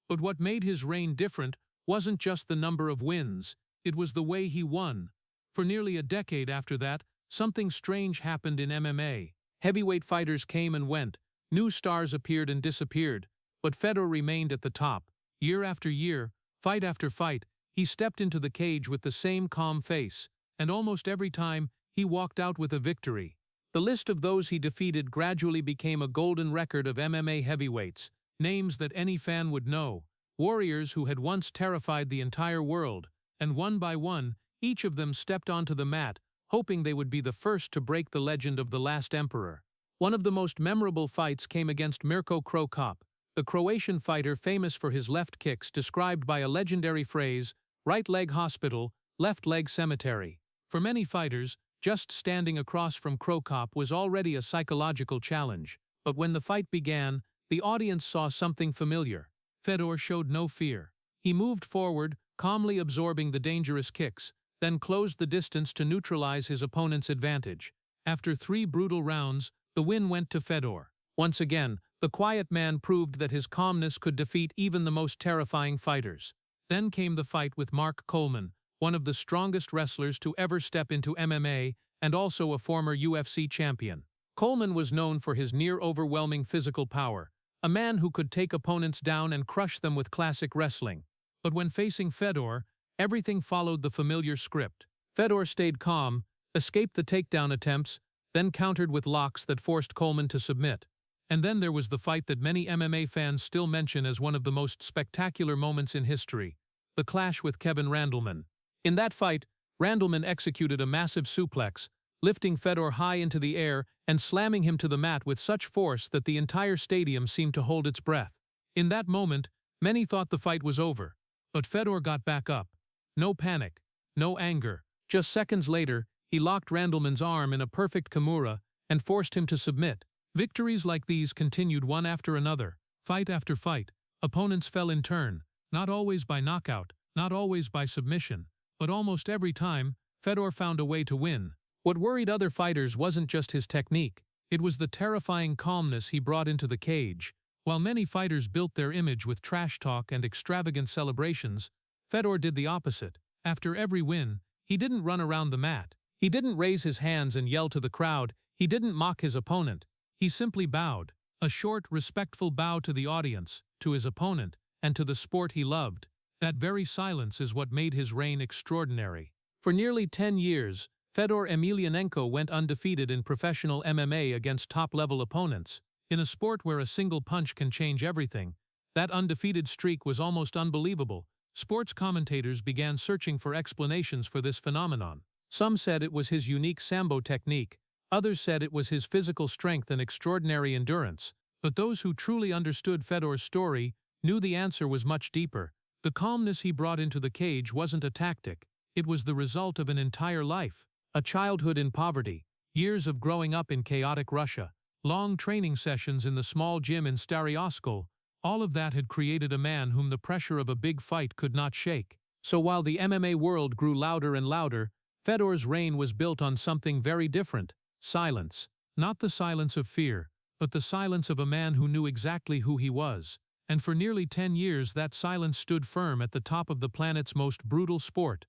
Speaker 1: But what made his reign different wasn't just the number of wins, it was the way he won. For nearly a decade after that, something strange happened in MMA. Heavyweight fighters came and went, new stars appeared and disappeared, but Fedor remained at the top. Year after year, fight after fight, he stepped into the cage with the same calm face, and almost every time, he walked out with a victory. The list of those he defeated gradually became a golden record of MMA heavyweights, names that any fan would know, warriors who had once terrified the entire world, and one by one, each of them stepped onto the mat, hoping they would be the first to break the legend of the Last Emperor. One of the most memorable fights came against Mirko Cro Cop, the Croatian fighter famous for his left kicks described by a legendary phrase, "right leg hospital, left leg cemetery." For many fighters, just standing across from Cro Cop was already a psychological challenge. But when the fight began, the audience saw something familiar. Fedor showed no fear. He moved forward, calmly absorbing the dangerous kicks, then closed the distance to neutralize his opponent's advantage. After 3 brutal rounds, the win went to Fedor. Once again, the quiet man proved that his calmness could defeat even the most terrifying fighters. Then came the fight with Mark Coleman, one of the strongest wrestlers to ever step into MMA and also a former UFC champion. Coleman was known for his near-overwhelming physical power, a man who could take opponents down and crush them with classic wrestling. But when facing Fedor, everything followed the familiar script. Fedor stayed calm, escaped the takedown attempts, then countered with locks that forced Coleman to submit. And then there was the fight that many MMA fans still mention as one of the most spectacular moments in history, the clash with Kevin Randleman. In that fight, Randleman executed a massive suplex, lifting Fedor high into the air and slamming him to the mat with such force that the entire stadium seemed to hold its breath. In that moment, many thought the fight was over. But Fedor got back up. No panic, no anger. Just seconds later, he locked Randleman's arm in a perfect kimura and forced him to submit. Victories like these continued one after another, fight after fight. Opponents fell in turn, not always by knockout, not always by submission, but almost every time, Fedor found a way to win. What worried other fighters wasn't just his technique, it was the terrifying calmness he brought into the cage. While many fighters built their image with trash talk and extravagant celebrations, Fedor did the opposite. After every win, he didn't run around the mat. He didn't raise his hands and yell to the crowd. He didn't mock his opponent. He simply bowed. A short, respectful bow to the audience, to his opponent, and to the sport he loved. That very silence is what made his reign extraordinary. For nearly 10 years, Fedor Emelianenko went undefeated in professional MMA against top-level opponents. In a sport where a single punch can change everything, that undefeated streak was almost unbelievable. Sports commentators began searching for explanations for this phenomenon. Some said it was his unique sambo technique, others said it was his physical strength and extraordinary endurance. But those who truly understood Fedor's story knew the answer was much deeper. The calmness he brought into the cage wasn't a tactic, it was the result of an entire life. A childhood in poverty, years of growing up in chaotic Russia, long training sessions in the small gym in Stary Oskol, All of that had created a man whom the pressure of a big fight could not shake. So while the MMA world grew louder and louder, Fedor's reign was built on something very different: silence. Not the silence of fear, but the silence of a man who knew exactly who he was. And for nearly 10 years that silence stood firm at the top of the planet's most brutal sport.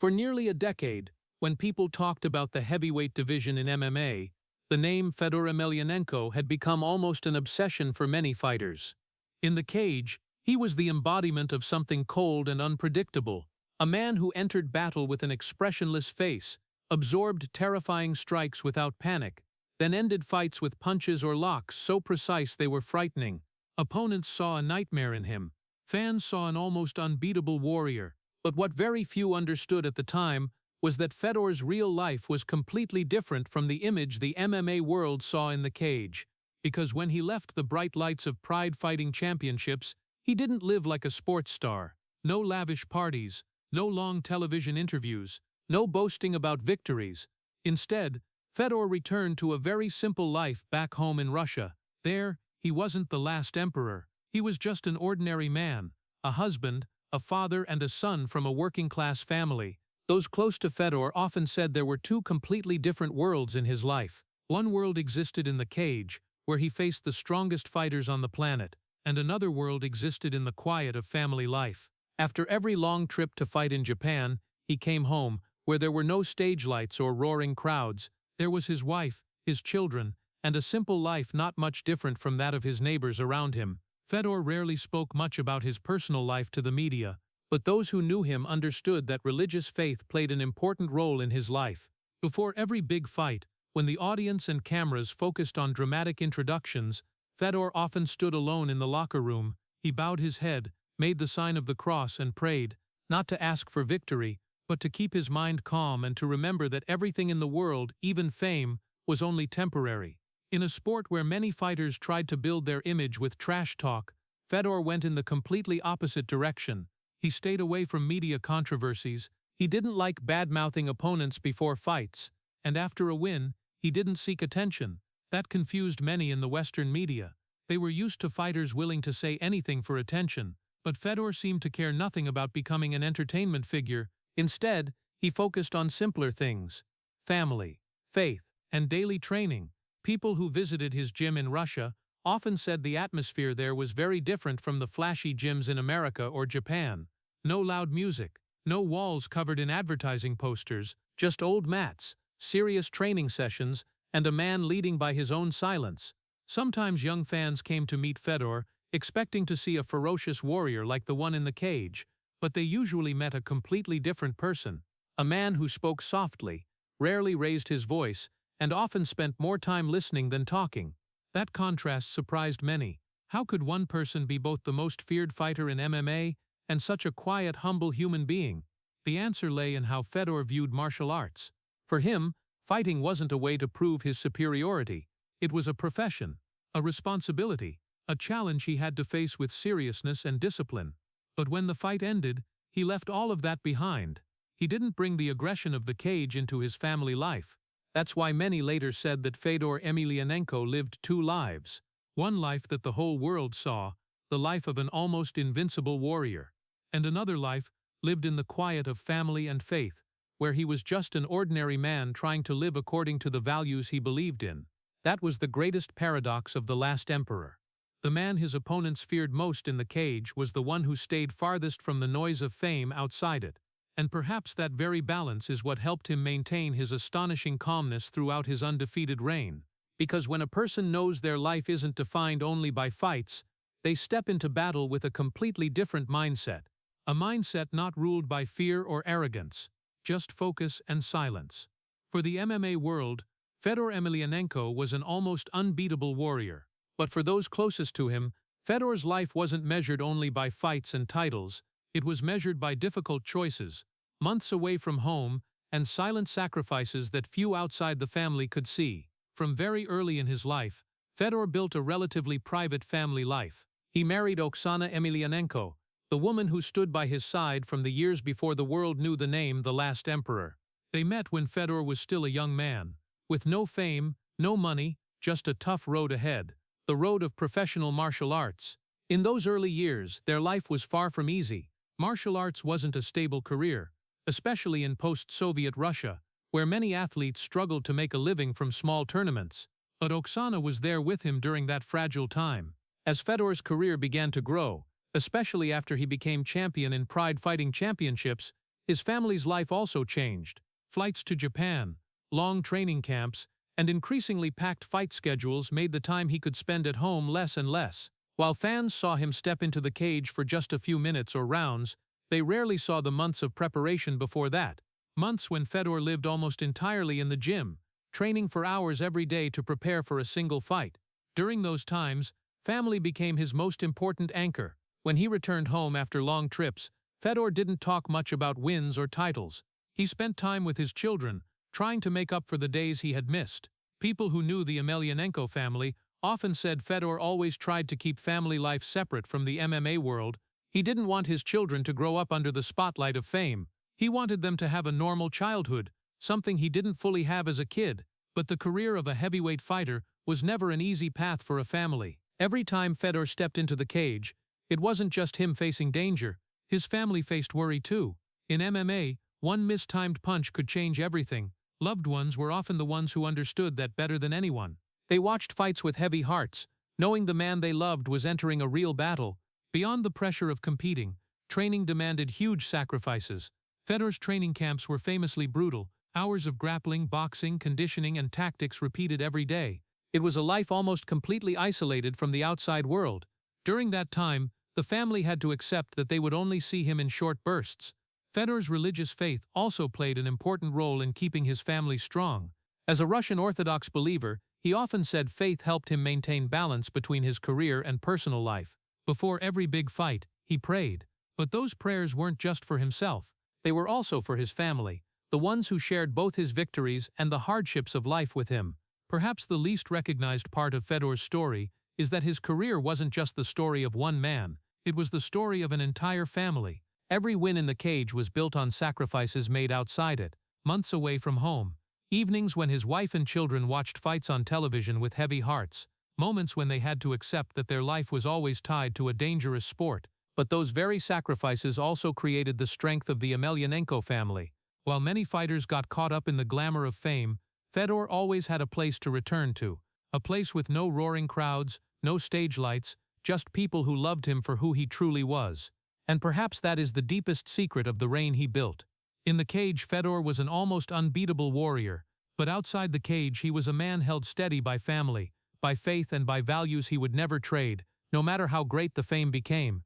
Speaker 1: For nearly a decade, when people talked about the heavyweight division in MMA, the name Fedor Emelianenko had become almost an obsession for many fighters. In the cage, he was the embodiment of something cold and unpredictable, a man who entered battle with an expressionless face, absorbed terrifying strikes without panic, then ended fights with punches or locks so precise they were frightening. Opponents saw a nightmare in him. Fans saw an almost unbeatable warrior. But what very few understood at the time was that Fedor's real life was completely different from the image the MMA world saw in the cage. Because when he left the bright lights of Pride Fighting Championships, he didn't live like a sports star. No lavish parties, no long television interviews, no boasting about victories. Instead, Fedor returned to a very simple life back home in Russia. There, he wasn't the last emperor. He was just an ordinary man, a husband, a father and a son from a working-class family. Those close to Fedor often said there were two completely different worlds in his life. One world existed in the cage, where he faced the strongest fighters on the planet, and another world existed in the quiet of family life. After every long trip to fight in Japan, he came home, where there were no stage lights or roaring crowds. There was his wife, his children, and a simple life not much different from that of his neighbors around him. Fedor rarely spoke much about his personal life to the media, but those who knew him understood that religious faith played an important role in his life. Before every big fight, when the audience and cameras focused on dramatic introductions, Fedor often stood alone in the locker room. He bowed his head, made the sign of the cross and prayed, not to ask for victory, but to keep his mind calm and to remember that everything in the world, even fame, was only temporary. In a sport where many fighters tried to build their image with trash talk, Fedor went in the completely opposite direction. He stayed away from media controversies, he didn't like bad-mouthing opponents before fights, and after a win, he didn't seek attention. That confused many in the Western media. They were used to fighters willing to say anything for attention, but Fedor seemed to care nothing about becoming an entertainment figure. Instead, he focused on simpler things: family, faith, and daily training. People who visited his gym in Russia often said the atmosphere there was very different from the flashy gyms in America or Japan. No loud music, no walls covered in advertising posters, just old mats, serious training sessions, and a man leading by his own silence. Sometimes young fans came to meet Fedor, expecting to see a ferocious warrior like the one in the cage, but they usually met a completely different person. A man who spoke softly, rarely raised his voice, and often spent more time listening than talking. That contrast surprised many. How could one person be both the most feared fighter in MMA and such a quiet, humble human being? The answer lay in how Fedor viewed martial arts. For him, fighting wasn't a way to prove his superiority. It was a profession, a responsibility, a challenge he had to face with seriousness and discipline. But when the fight ended, he left all of that behind. He didn't bring the aggression of the cage into his family life. That's why many later said that Fedor Emelianenko lived two lives. One life that the whole world saw, the life of an almost invincible warrior. And another life lived in the quiet of family and faith, where he was just an ordinary man trying to live according to the values he believed in. That was the greatest paradox of the last emperor. The man his opponents feared most in the cage was the one who stayed farthest from the noise of fame outside it. And perhaps that very balance is what helped him maintain his astonishing calmness throughout his undefeated reign. Because when a person knows their life isn't defined only by fights, they step into battle with a completely different mindset. A mindset not ruled by fear or arrogance, just focus and silence. For the MMA world, Fedor Emelianenko was an almost unbeatable warrior. But for those closest to him, Fedor's life wasn't measured only by fights and titles. It was measured by difficult choices, months away from home, and silent sacrifices that few outside the family could see. From very early in his life, Fedor built a relatively private family life. He married Oksana Emelianenko, the woman who stood by his side from the years before the world knew the name the last emperor. They met when Fedor was still a young man, with no fame, no money, just a tough road ahead, the road of professional martial arts. In those early years, their life was far from easy. Martial arts wasn't a stable career, especially in post-Soviet Russia, where many athletes struggled to make a living from small tournaments. But Oksana was there with him during that fragile time. As Fedor's career began to grow, especially after he became champion in Pride Fighting Championships, his family's life also changed. Flights to Japan, long training camps, and increasingly packed fight schedules made the time he could spend at home less and less. While fans saw him step into the cage for just a few minutes or rounds, they rarely saw the months of preparation before that. Months when Fedor lived almost entirely in the gym, training for hours every day to prepare for a single fight. During those times, family became his most important anchor. When he returned home after long trips, Fedor didn't talk much about wins or titles. He spent time with his children, trying to make up for the days he had missed. People who knew the Emelianenko family often said Fedor always tried to keep family life separate from the MMA world. He didn't want his children to grow up under the spotlight of fame. He wanted them to have a normal childhood, something he didn't fully have as a kid. But the career of a heavyweight fighter was never an easy path for a family. Every time Fedor stepped into the cage, it wasn't just him facing danger. His family faced worry too. In MMA, one mistimed punch could change everything. Loved ones were often the ones who understood that better than anyone. They watched fights with heavy hearts, knowing the man they loved was entering a real battle. Beyond the pressure of competing, training demanded huge sacrifices. Fedor's training camps were famously brutal, hours of grappling, boxing, conditioning, and tactics repeated every day. It was a life almost completely isolated from the outside world. During that time, the family had to accept that they would only see him in short bursts. Fedor's religious faith also played an important role in keeping his family strong. As a Russian Orthodox believer, he often said faith helped him maintain balance between his career and personal life. Before every big fight, he prayed. But those prayers weren't just for himself. They were also for his family, the ones who shared both his victories and the hardships of life with him. Perhaps the least recognized part of Fedor's story is that his career wasn't just the story of one man, it was the story of an entire family. Every win in the cage was built on sacrifices made outside it, months away from home, evenings when his wife and children watched fights on television with heavy hearts, moments when they had to accept that their life was always tied to a dangerous sport. But those very sacrifices also created the strength of the Emelianenko family. While many fighters got caught up in the glamour of fame, Fedor always had a place to return to, a place with no roaring crowds, no stage lights, just people who loved him for who he truly was. And perhaps that is the deepest secret of the reign he built. In the cage, Fedor was an almost unbeatable warrior, but outside the cage he was a man held steady by family, by faith and by values he would never trade, no matter how great the fame became.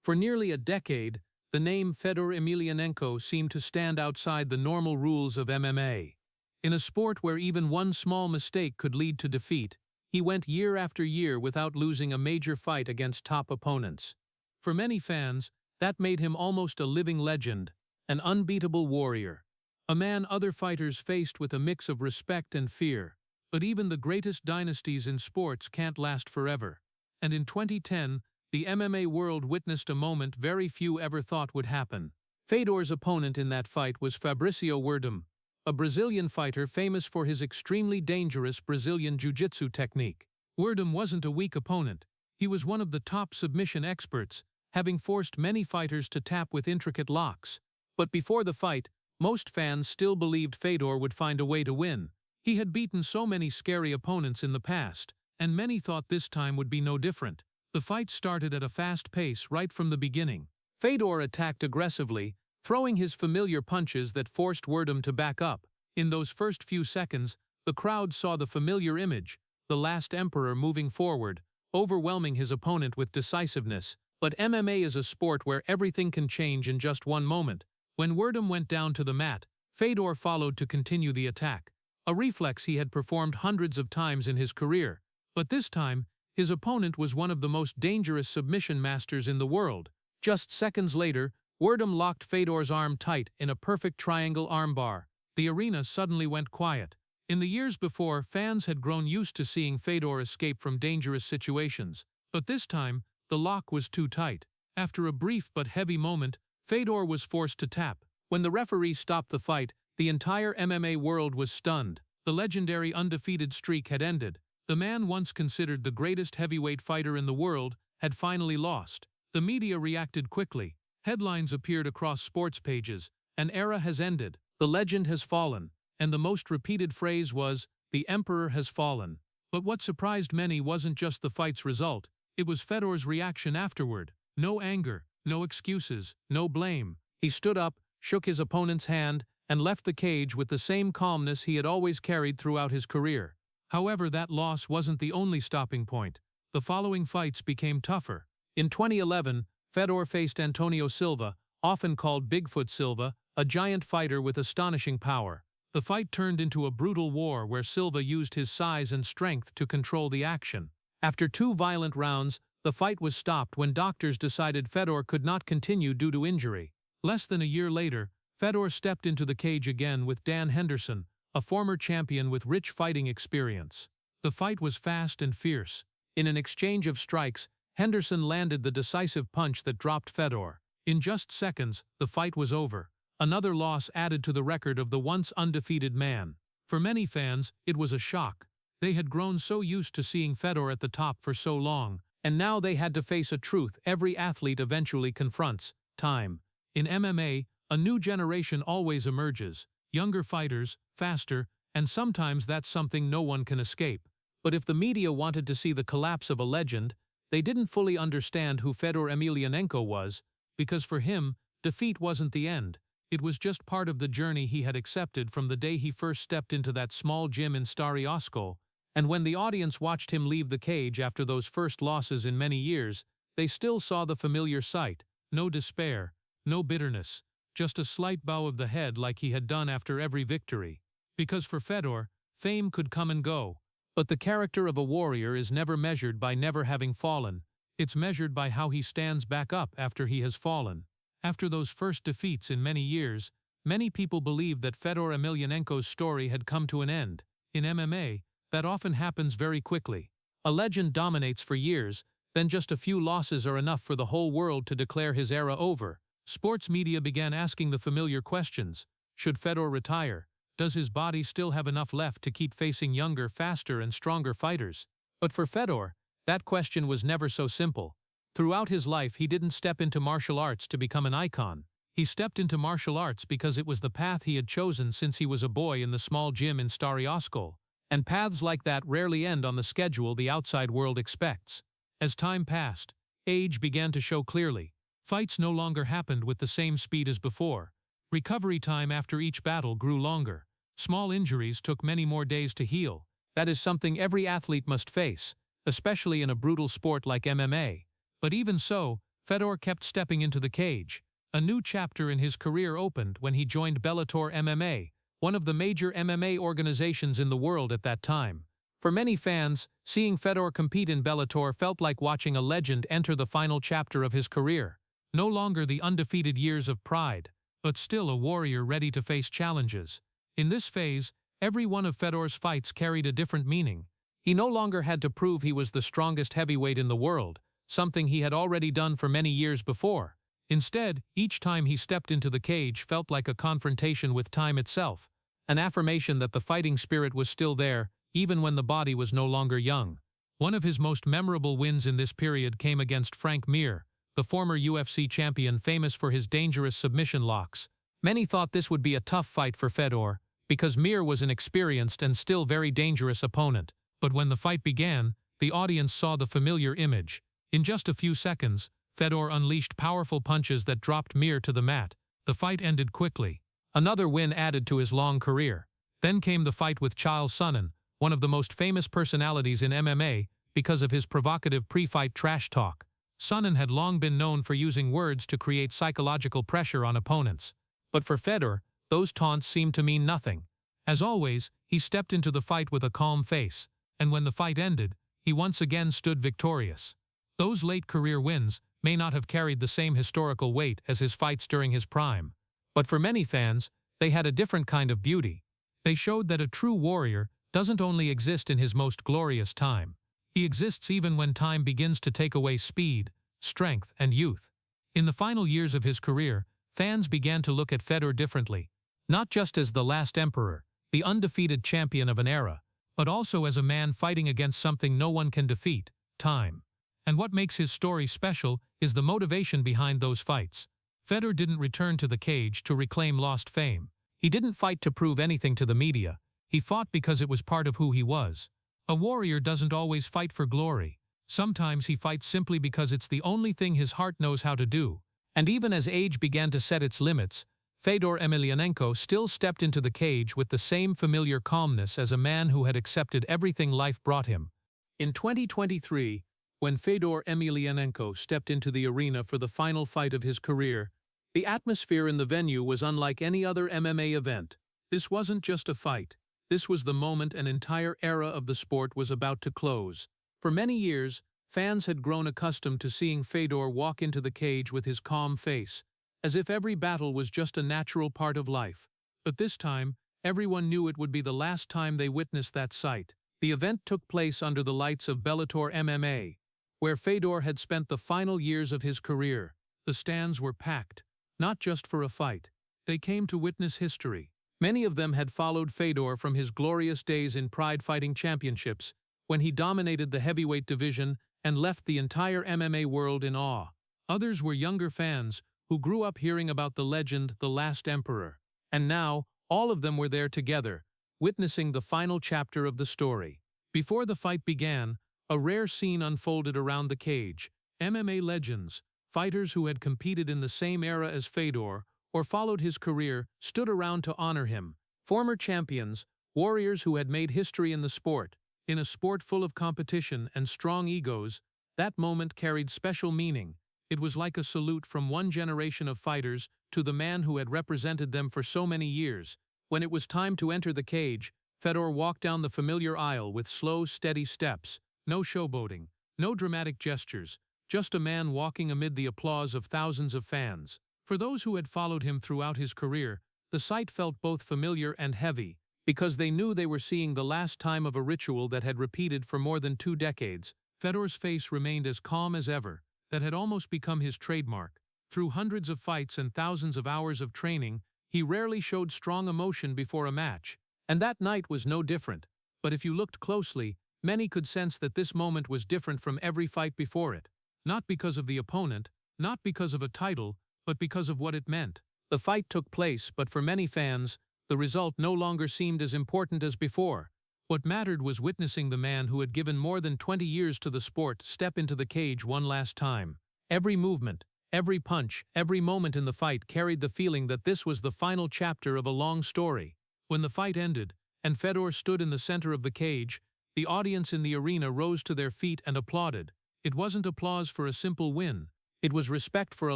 Speaker 1: For nearly a decade, the name Fedor Emelianenko seemed to stand outside the normal rules of MMA. In a sport where even one small mistake could lead to defeat, he went year after year without losing a major fight against top opponents. For many fans, that made him almost a living legend, an unbeatable warrior, a man other fighters faced with a mix of respect and fear. But even the greatest dynasties in sports can't last forever. And in 2010, the MMA world witnessed a moment very few ever thought would happen. Fedor's opponent in that fight was Fabricio Werdum, a Brazilian fighter famous for his extremely dangerous Brazilian jiu-jitsu technique. Werdum wasn't a weak opponent. He was one of the top submission experts, having forced many fighters to tap with intricate locks. But before the fight, most fans still believed Fedor would find a way to win. He had beaten so many scary opponents in the past, and many thought this time would be no different. The fight started at a fast pace right from the beginning. Fedor attacked aggressively, throwing his familiar punches that forced Werdum to back up. In those first few seconds, the crowd saw the familiar image, the last emperor moving forward, overwhelming his opponent with decisiveness. But MMA is a sport where everything can change in just one moment. When Werdum went down to the mat, Fedor followed to continue the attack, a reflex he had performed hundreds of times in his career. But this time, his opponent was one of the most dangerous submission masters in the world. Just seconds later, Werdum locked Fedor's arm tight in a perfect triangle armbar. The arena suddenly went quiet. In the years before, fans had grown used to seeing Fedor escape from dangerous situations. But this time, the lock was too tight. After a brief but heavy moment, Fedor was forced to tap. When the referee stopped the fight, the entire MMA world was stunned. The legendary undefeated streak had ended. The man once considered the greatest heavyweight fighter in the world had finally lost. The media reacted quickly. Headlines appeared across sports pages. An era has ended. The legend has fallen. And the most repeated phrase was, "The emperor has fallen." But what surprised many wasn't just the fight's result. It was Fedor's reaction afterward. No anger, no excuses, no blame. He stood up, shook his opponent's hand, and left the cage with the same calmness he had always carried throughout his career. However, that loss wasn't the only stopping point. The following fights became tougher. In 2011, Fedor faced Antonio Silva, often called Bigfoot Silva, a giant fighter with astonishing power. The fight turned into a brutal war where Silva used his size and strength to control the action. After 2 violent rounds, the fight was stopped when doctors decided Fedor could not continue due to injury. Less than a year later, Fedor stepped into the cage again with Dan Henderson, a former champion with rich fighting experience. The fight was fast and fierce. In an exchange of strikes, Henderson landed the decisive punch that dropped Fedor. In just seconds, the fight was over. Another loss added to the record of the once undefeated man. For many fans, it was a shock. They had grown so used to seeing Fedor at the top for so long, and now they had to face a truth every athlete eventually confronts: time. In MMA, a new generation always emerges. Younger fighters, faster, and sometimes that's something no one can escape. But if the media wanted to see the collapse of a legend, they didn't fully understand who Fedor Emelianenko was, because for him, defeat wasn't the end. It was just part of the journey he had accepted from the day he first stepped into that small gym in Stary Oskol. And when the audience watched him leave the cage after those first losses in many years, they still saw the familiar sight: no despair, no bitterness, just a slight bow of the head like he had done after every victory. Because for Fedor, fame could come and go. But the character of a warrior is never measured by never having fallen. It's measured by how he stands back up after he has fallen. After those first defeats in many years, many people believed that Fedor Emelianenko's story had come to an end. In MMA, that often happens very quickly. A legend dominates for years, then just a few losses are enough for the whole world to declare his era over. Sports media began asking the familiar questions. Should Fedor retire? Does his body still have enough left to keep facing younger, faster, and stronger fighters? But for Fedor, that question was never so simple. Throughout his life, he didn't step into martial arts to become an icon. He stepped into martial arts because it was the path he had chosen since he was a boy in the small gym in Stary Oskol. And paths like that rarely end on the schedule the outside world expects. As time passed, age began to show clearly. Fights no longer happened with the same speed as before. Recovery time after each battle grew longer. Small injuries took many more days to heal. That is something every athlete must face, especially in a brutal sport like MMA. But even so, Fedor kept stepping into the cage. A new chapter in his career opened when he joined Bellator MMA, one of the major MMA organizations in the world at that time. For many fans, seeing Fedor compete in Bellator felt like watching a legend enter the final chapter of his career. No longer the undefeated years of pride, but still a warrior ready to face challenges. In this phase, every one of Fedor's fights carried a different meaning. He no longer had to prove he was the strongest heavyweight in the world, something he had already done for many years before. Instead, each time he stepped into the cage felt like a confrontation with time itself, an affirmation that the fighting spirit was still there, even when the body was no longer young. One of his most memorable wins in this period came against Frank Mir, the former UFC champion famous for his dangerous submission locks. Many thought this would be a tough fight for Fedor, because Mir was an experienced and still very dangerous opponent. But when the fight began, the audience saw the familiar image. In just a few seconds, Fedor unleashed powerful punches that dropped Mir to the mat. The fight ended quickly. Another win added to his long career. Then came the fight with Chael Sonnen, one of the most famous personalities in MMA, because of his provocative pre-fight trash talk. Sonnen had long been known for using words to create psychological pressure on opponents. But for Fedor, those taunts seemed to mean nothing. As always, he stepped into the fight with a calm face, and when the fight ended, he once again stood victorious. Those late career wins may not have carried the same historical weight as his fights during his prime. But for many fans, they had a different kind of beauty. They showed that a true warrior doesn't only exist in his most glorious time. He exists even when time begins to take away speed, strength, and youth. In the final years of his career, fans began to look at Fedor differently, not just as the last emperor, the undefeated champion of an era, but also as a man fighting against something no one can defeat: time. And what makes his story special is the motivation behind those fights. Fedor didn't return to the cage to reclaim lost fame. He didn't fight to prove anything to the media. He fought because it was part of who he was. A warrior doesn't always fight for glory. Sometimes he fights simply because it's the only thing his heart knows how to do. And even as age began to set its limits, Fedor Emelianenko still stepped into the cage with the same familiar calmness as a man who had accepted everything life brought him. In 2023, when Fedor Emelianenko stepped into the arena for the final fight of his career, the atmosphere in the venue was unlike any other MMA event. This wasn't just a fight. This was the moment an entire era of the sport was about to close. For many years, fans had grown accustomed to seeing Fedor walk into the cage with his calm face, as if every battle was just a natural part of life. But this time, everyone knew it would be the last time they witnessed that sight. The event took place under the lights of Bellator MMA, where Fedor had spent the final years of his career. The stands were packed, not just for a fight. They came to witness history. Many of them had followed Fedor from his glorious days in Pride Fighting Championships, when he dominated the heavyweight division and left the entire MMA world in awe. Others were younger fans who grew up hearing about the legend, the Last Emperor. And now, all of them were there together, witnessing the final chapter of the story. Before the fight began, a rare scene unfolded around the cage. MMA legends, fighters who had competed in the same era as Fedor or followed his career, stood around to honor him. Former champions, warriors who had made history in the sport. In a sport full of competition and strong egos, that moment carried special meaning. It was like a salute from one generation of fighters to the man who had represented them for so many years. When it was time to enter the cage, Fedor walked down the familiar aisle with slow, steady steps. No showboating, no dramatic gestures, just a man walking amid the applause of thousands of fans. For those who had followed him throughout his career, the sight felt both familiar and heavy, because they knew they were seeing the last time of a ritual that had repeated for more than 2 decades. Fedor's face remained as calm as ever, that had almost become his trademark. Through hundreds of fights and thousands of hours of training, he rarely showed strong emotion before a match. And that night was no different. But if you looked closely, many could sense that this moment was different from every fight before it. Not because of the opponent, not because of a title, but because of what it meant. The fight took place, but for many fans, the result no longer seemed as important as before. What mattered was witnessing the man who had given more than 20 years to the sport step into the cage one last time. Every movement, every punch, every moment in the fight carried the feeling that this was the final chapter of a long story. When the fight ended, and Fedor stood in the center of the cage, the audience in the arena rose to their feet and applauded. It wasn't applause for a simple win. It was respect for a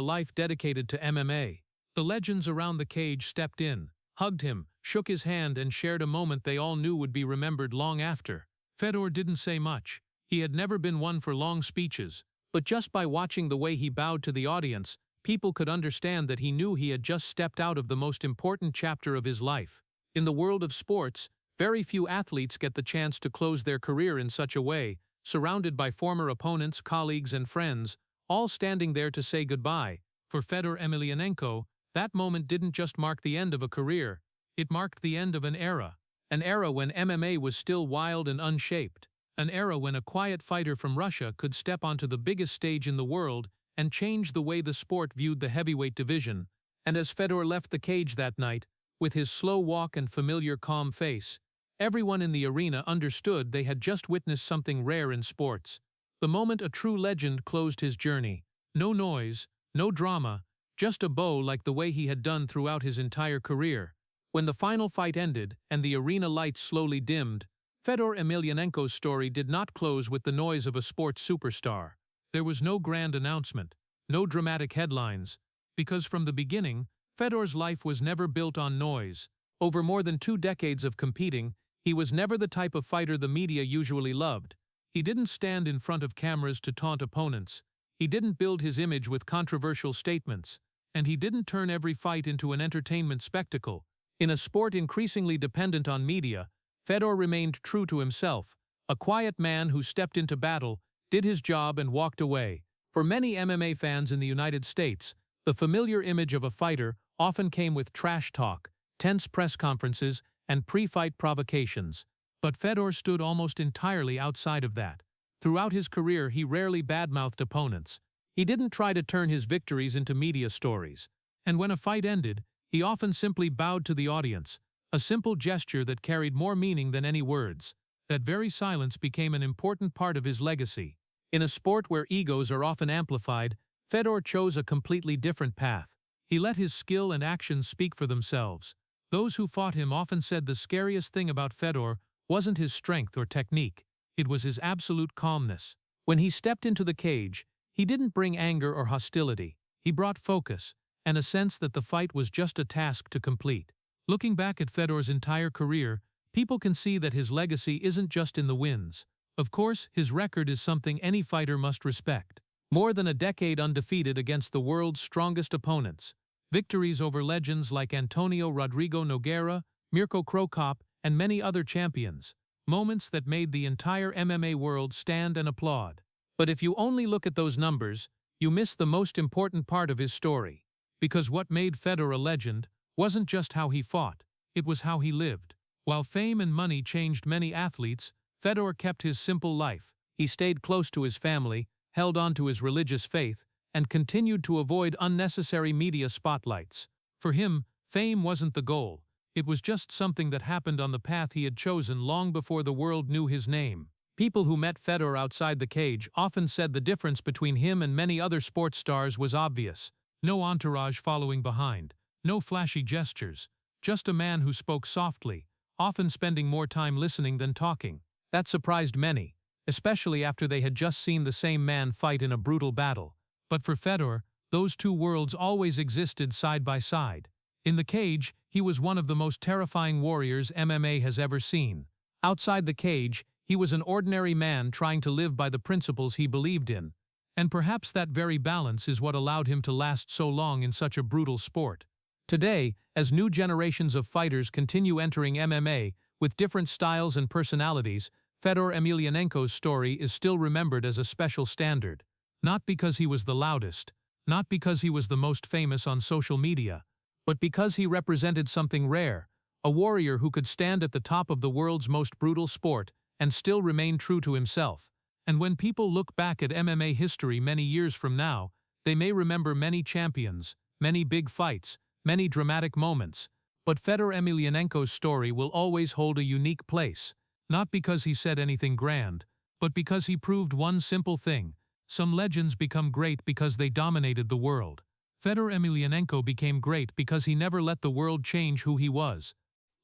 Speaker 1: life dedicated to MMA. The legends around the cage stepped in, hugged him, shook his hand, and shared a moment they all knew would be remembered long after. Fedor didn't say much. He had never been one for long speeches. But just by watching the way he bowed to the audience, people could understand that he knew he had just stepped out of the most important chapter of his life. In the world of sports, very few athletes get the chance to close their career in such a way, surrounded by former opponents, colleagues, and friends, all standing there to say goodbye. For Fedor Emelianenko, that moment didn't just mark the end of a career, it marked the end of an era when MMA was still wild and unshaped, an era when a quiet fighter from Russia could step onto the biggest stage in the world and change the way the sport viewed the heavyweight division. And as Fedor left the cage that night, with his slow walk and familiar calm face, everyone in the arena understood they had just witnessed something rare in sports. The moment a true legend closed his journey. No noise, no drama, just a bow like the way he had done throughout his entire career. When the final fight ended and the arena lights slowly dimmed, Fedor Emelianenko's story did not close with the noise of a sports superstar. There was no grand announcement, no dramatic headlines, because from the beginning, Fedor's life was never built on noise. Over more than 2 decades of competing, he was never the type of fighter the media usually loved. He didn't stand in front of cameras to taunt opponents. He didn't build his image with controversial statements. And he didn't turn every fight into an entertainment spectacle. In a sport increasingly dependent on media, Fedor remained true to himself, a quiet man who stepped into battle, did his job, and walked away. For many MMA fans in the United States, the familiar image of a fighter often came with trash talk, tense press conferences, and pre-fight provocations. But Fedor stood almost entirely outside of that. Throughout his career, he rarely badmouthed opponents. He didn't try to turn his victories into media stories. And when a fight ended, he often simply bowed to the audience, a simple gesture that carried more meaning than any words. That very silence became an important part of his legacy. In a sport where egos are often amplified, Fedor chose a completely different path. He let his skill and actions speak for themselves. Those who fought him often said the scariest thing about Fedor wasn't his strength or technique, it was his absolute calmness. When he stepped into the cage, he didn't bring anger or hostility. He brought focus, and a sense that the fight was just a task to complete. Looking back at Fedor's entire career, people can see that his legacy isn't just in the wins. Of course, his record is something any fighter must respect. More than a decade undefeated against the world's strongest opponents. Victories over legends like Antonio Rodrigo Nogueira, Mirko Cro Cop, and many other champions. Moments that made the entire MMA world stand and applaud. But if you only look at those numbers, you miss the most important part of his story. Because what made Fedor a legend wasn't just how he fought, it was how he lived. While fame and money changed many athletes, Fedor kept his simple life. He stayed close to his family, held on to his religious faith, and continued to avoid unnecessary media spotlights. For him, fame wasn't the goal. It was just something that happened on the path he had chosen long before the world knew his name. People who met Fedor outside the cage often said the difference between him and many other sports stars was obvious. No entourage following behind, no flashy gestures, just a man who spoke softly, often spending more time listening than talking. That surprised many, especially after they had just seen the same man fight in a brutal battle. But for Fedor, those two worlds always existed side by side. In the cage, he was one of the most terrifying warriors MMA has ever seen. Outside the cage, he was an ordinary man trying to live by the principles he believed in. And perhaps that very balance is what allowed him to last so long in such a brutal sport. Today, as new generations of fighters continue entering MMA, with different styles and personalities, Fedor Emelianenko's story is still remembered as a special standard. Not because he was the loudest, not because he was the most famous on social media, but because he represented something rare, a warrior who could stand at the top of the world's most brutal sport and still remain true to himself. And when people look back at MMA history many years from now, they may remember many champions, many big fights, many dramatic moments, but Fedor Emelianenko's story will always hold a unique place, not because he said anything grand, but because he proved one simple thing: some legends become great because they dominated the world. Fedor Emelianenko became great because he never let the world change who he was.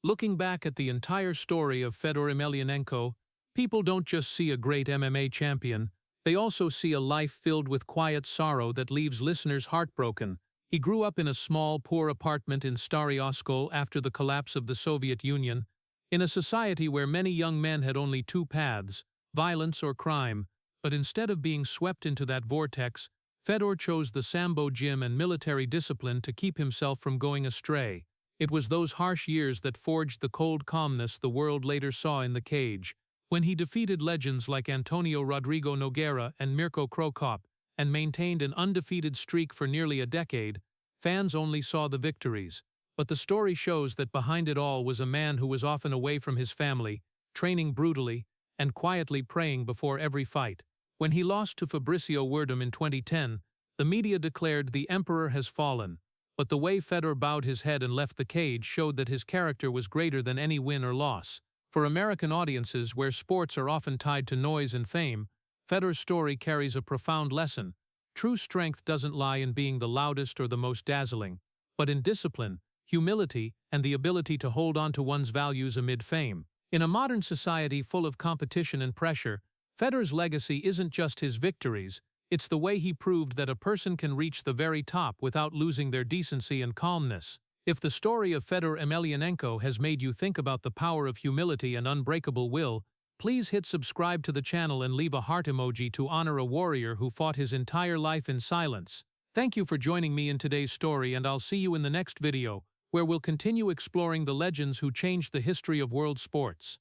Speaker 1: Looking back at the entire story of Fedor Emelianenko, people don't just see a great MMA champion, they also see a life filled with quiet sorrow that leaves listeners heartbroken. He grew up in a small, poor apartment in Stary Oskol after the collapse of the Soviet Union, in a society where many young men had only two paths, violence or crime. But instead of being swept into that vortex, Fedor chose the sambo gym and military discipline to keep himself from going astray. It was those harsh years that forged the cold calmness the world later saw in the cage. When he defeated legends like Antonio Rodrigo Nogueira and Mirko Cro Cop and maintained an undefeated streak for nearly a decade, fans only saw the victories. But the story shows that behind it all was a man who was often away from his family, training brutally, and quietly praying before every fight. When he lost to Fabricio Werdum in 2010, the media declared the emperor has fallen. But the way Fedor bowed his head and left the cage showed that his character was greater than any win or loss. For American audiences, where sports are often tied to noise and fame, Fedor's story carries a profound lesson. True strength doesn't lie in being the loudest or the most dazzling, but in discipline, humility, and the ability to hold on to one's values amid fame. In a modern society full of competition and pressure, Fedor's legacy isn't just his victories, it's the way he proved that a person can reach the very top without losing their decency and calmness. If the story of Fedor Emelianenko has made you think about the power of humility and unbreakable will, please hit subscribe to the channel and leave a heart emoji to honor a warrior who fought his entire life in silence. Thank you for joining me in today's story, and I'll see you in the next video, where we'll continue exploring the legends who changed the history of world sports.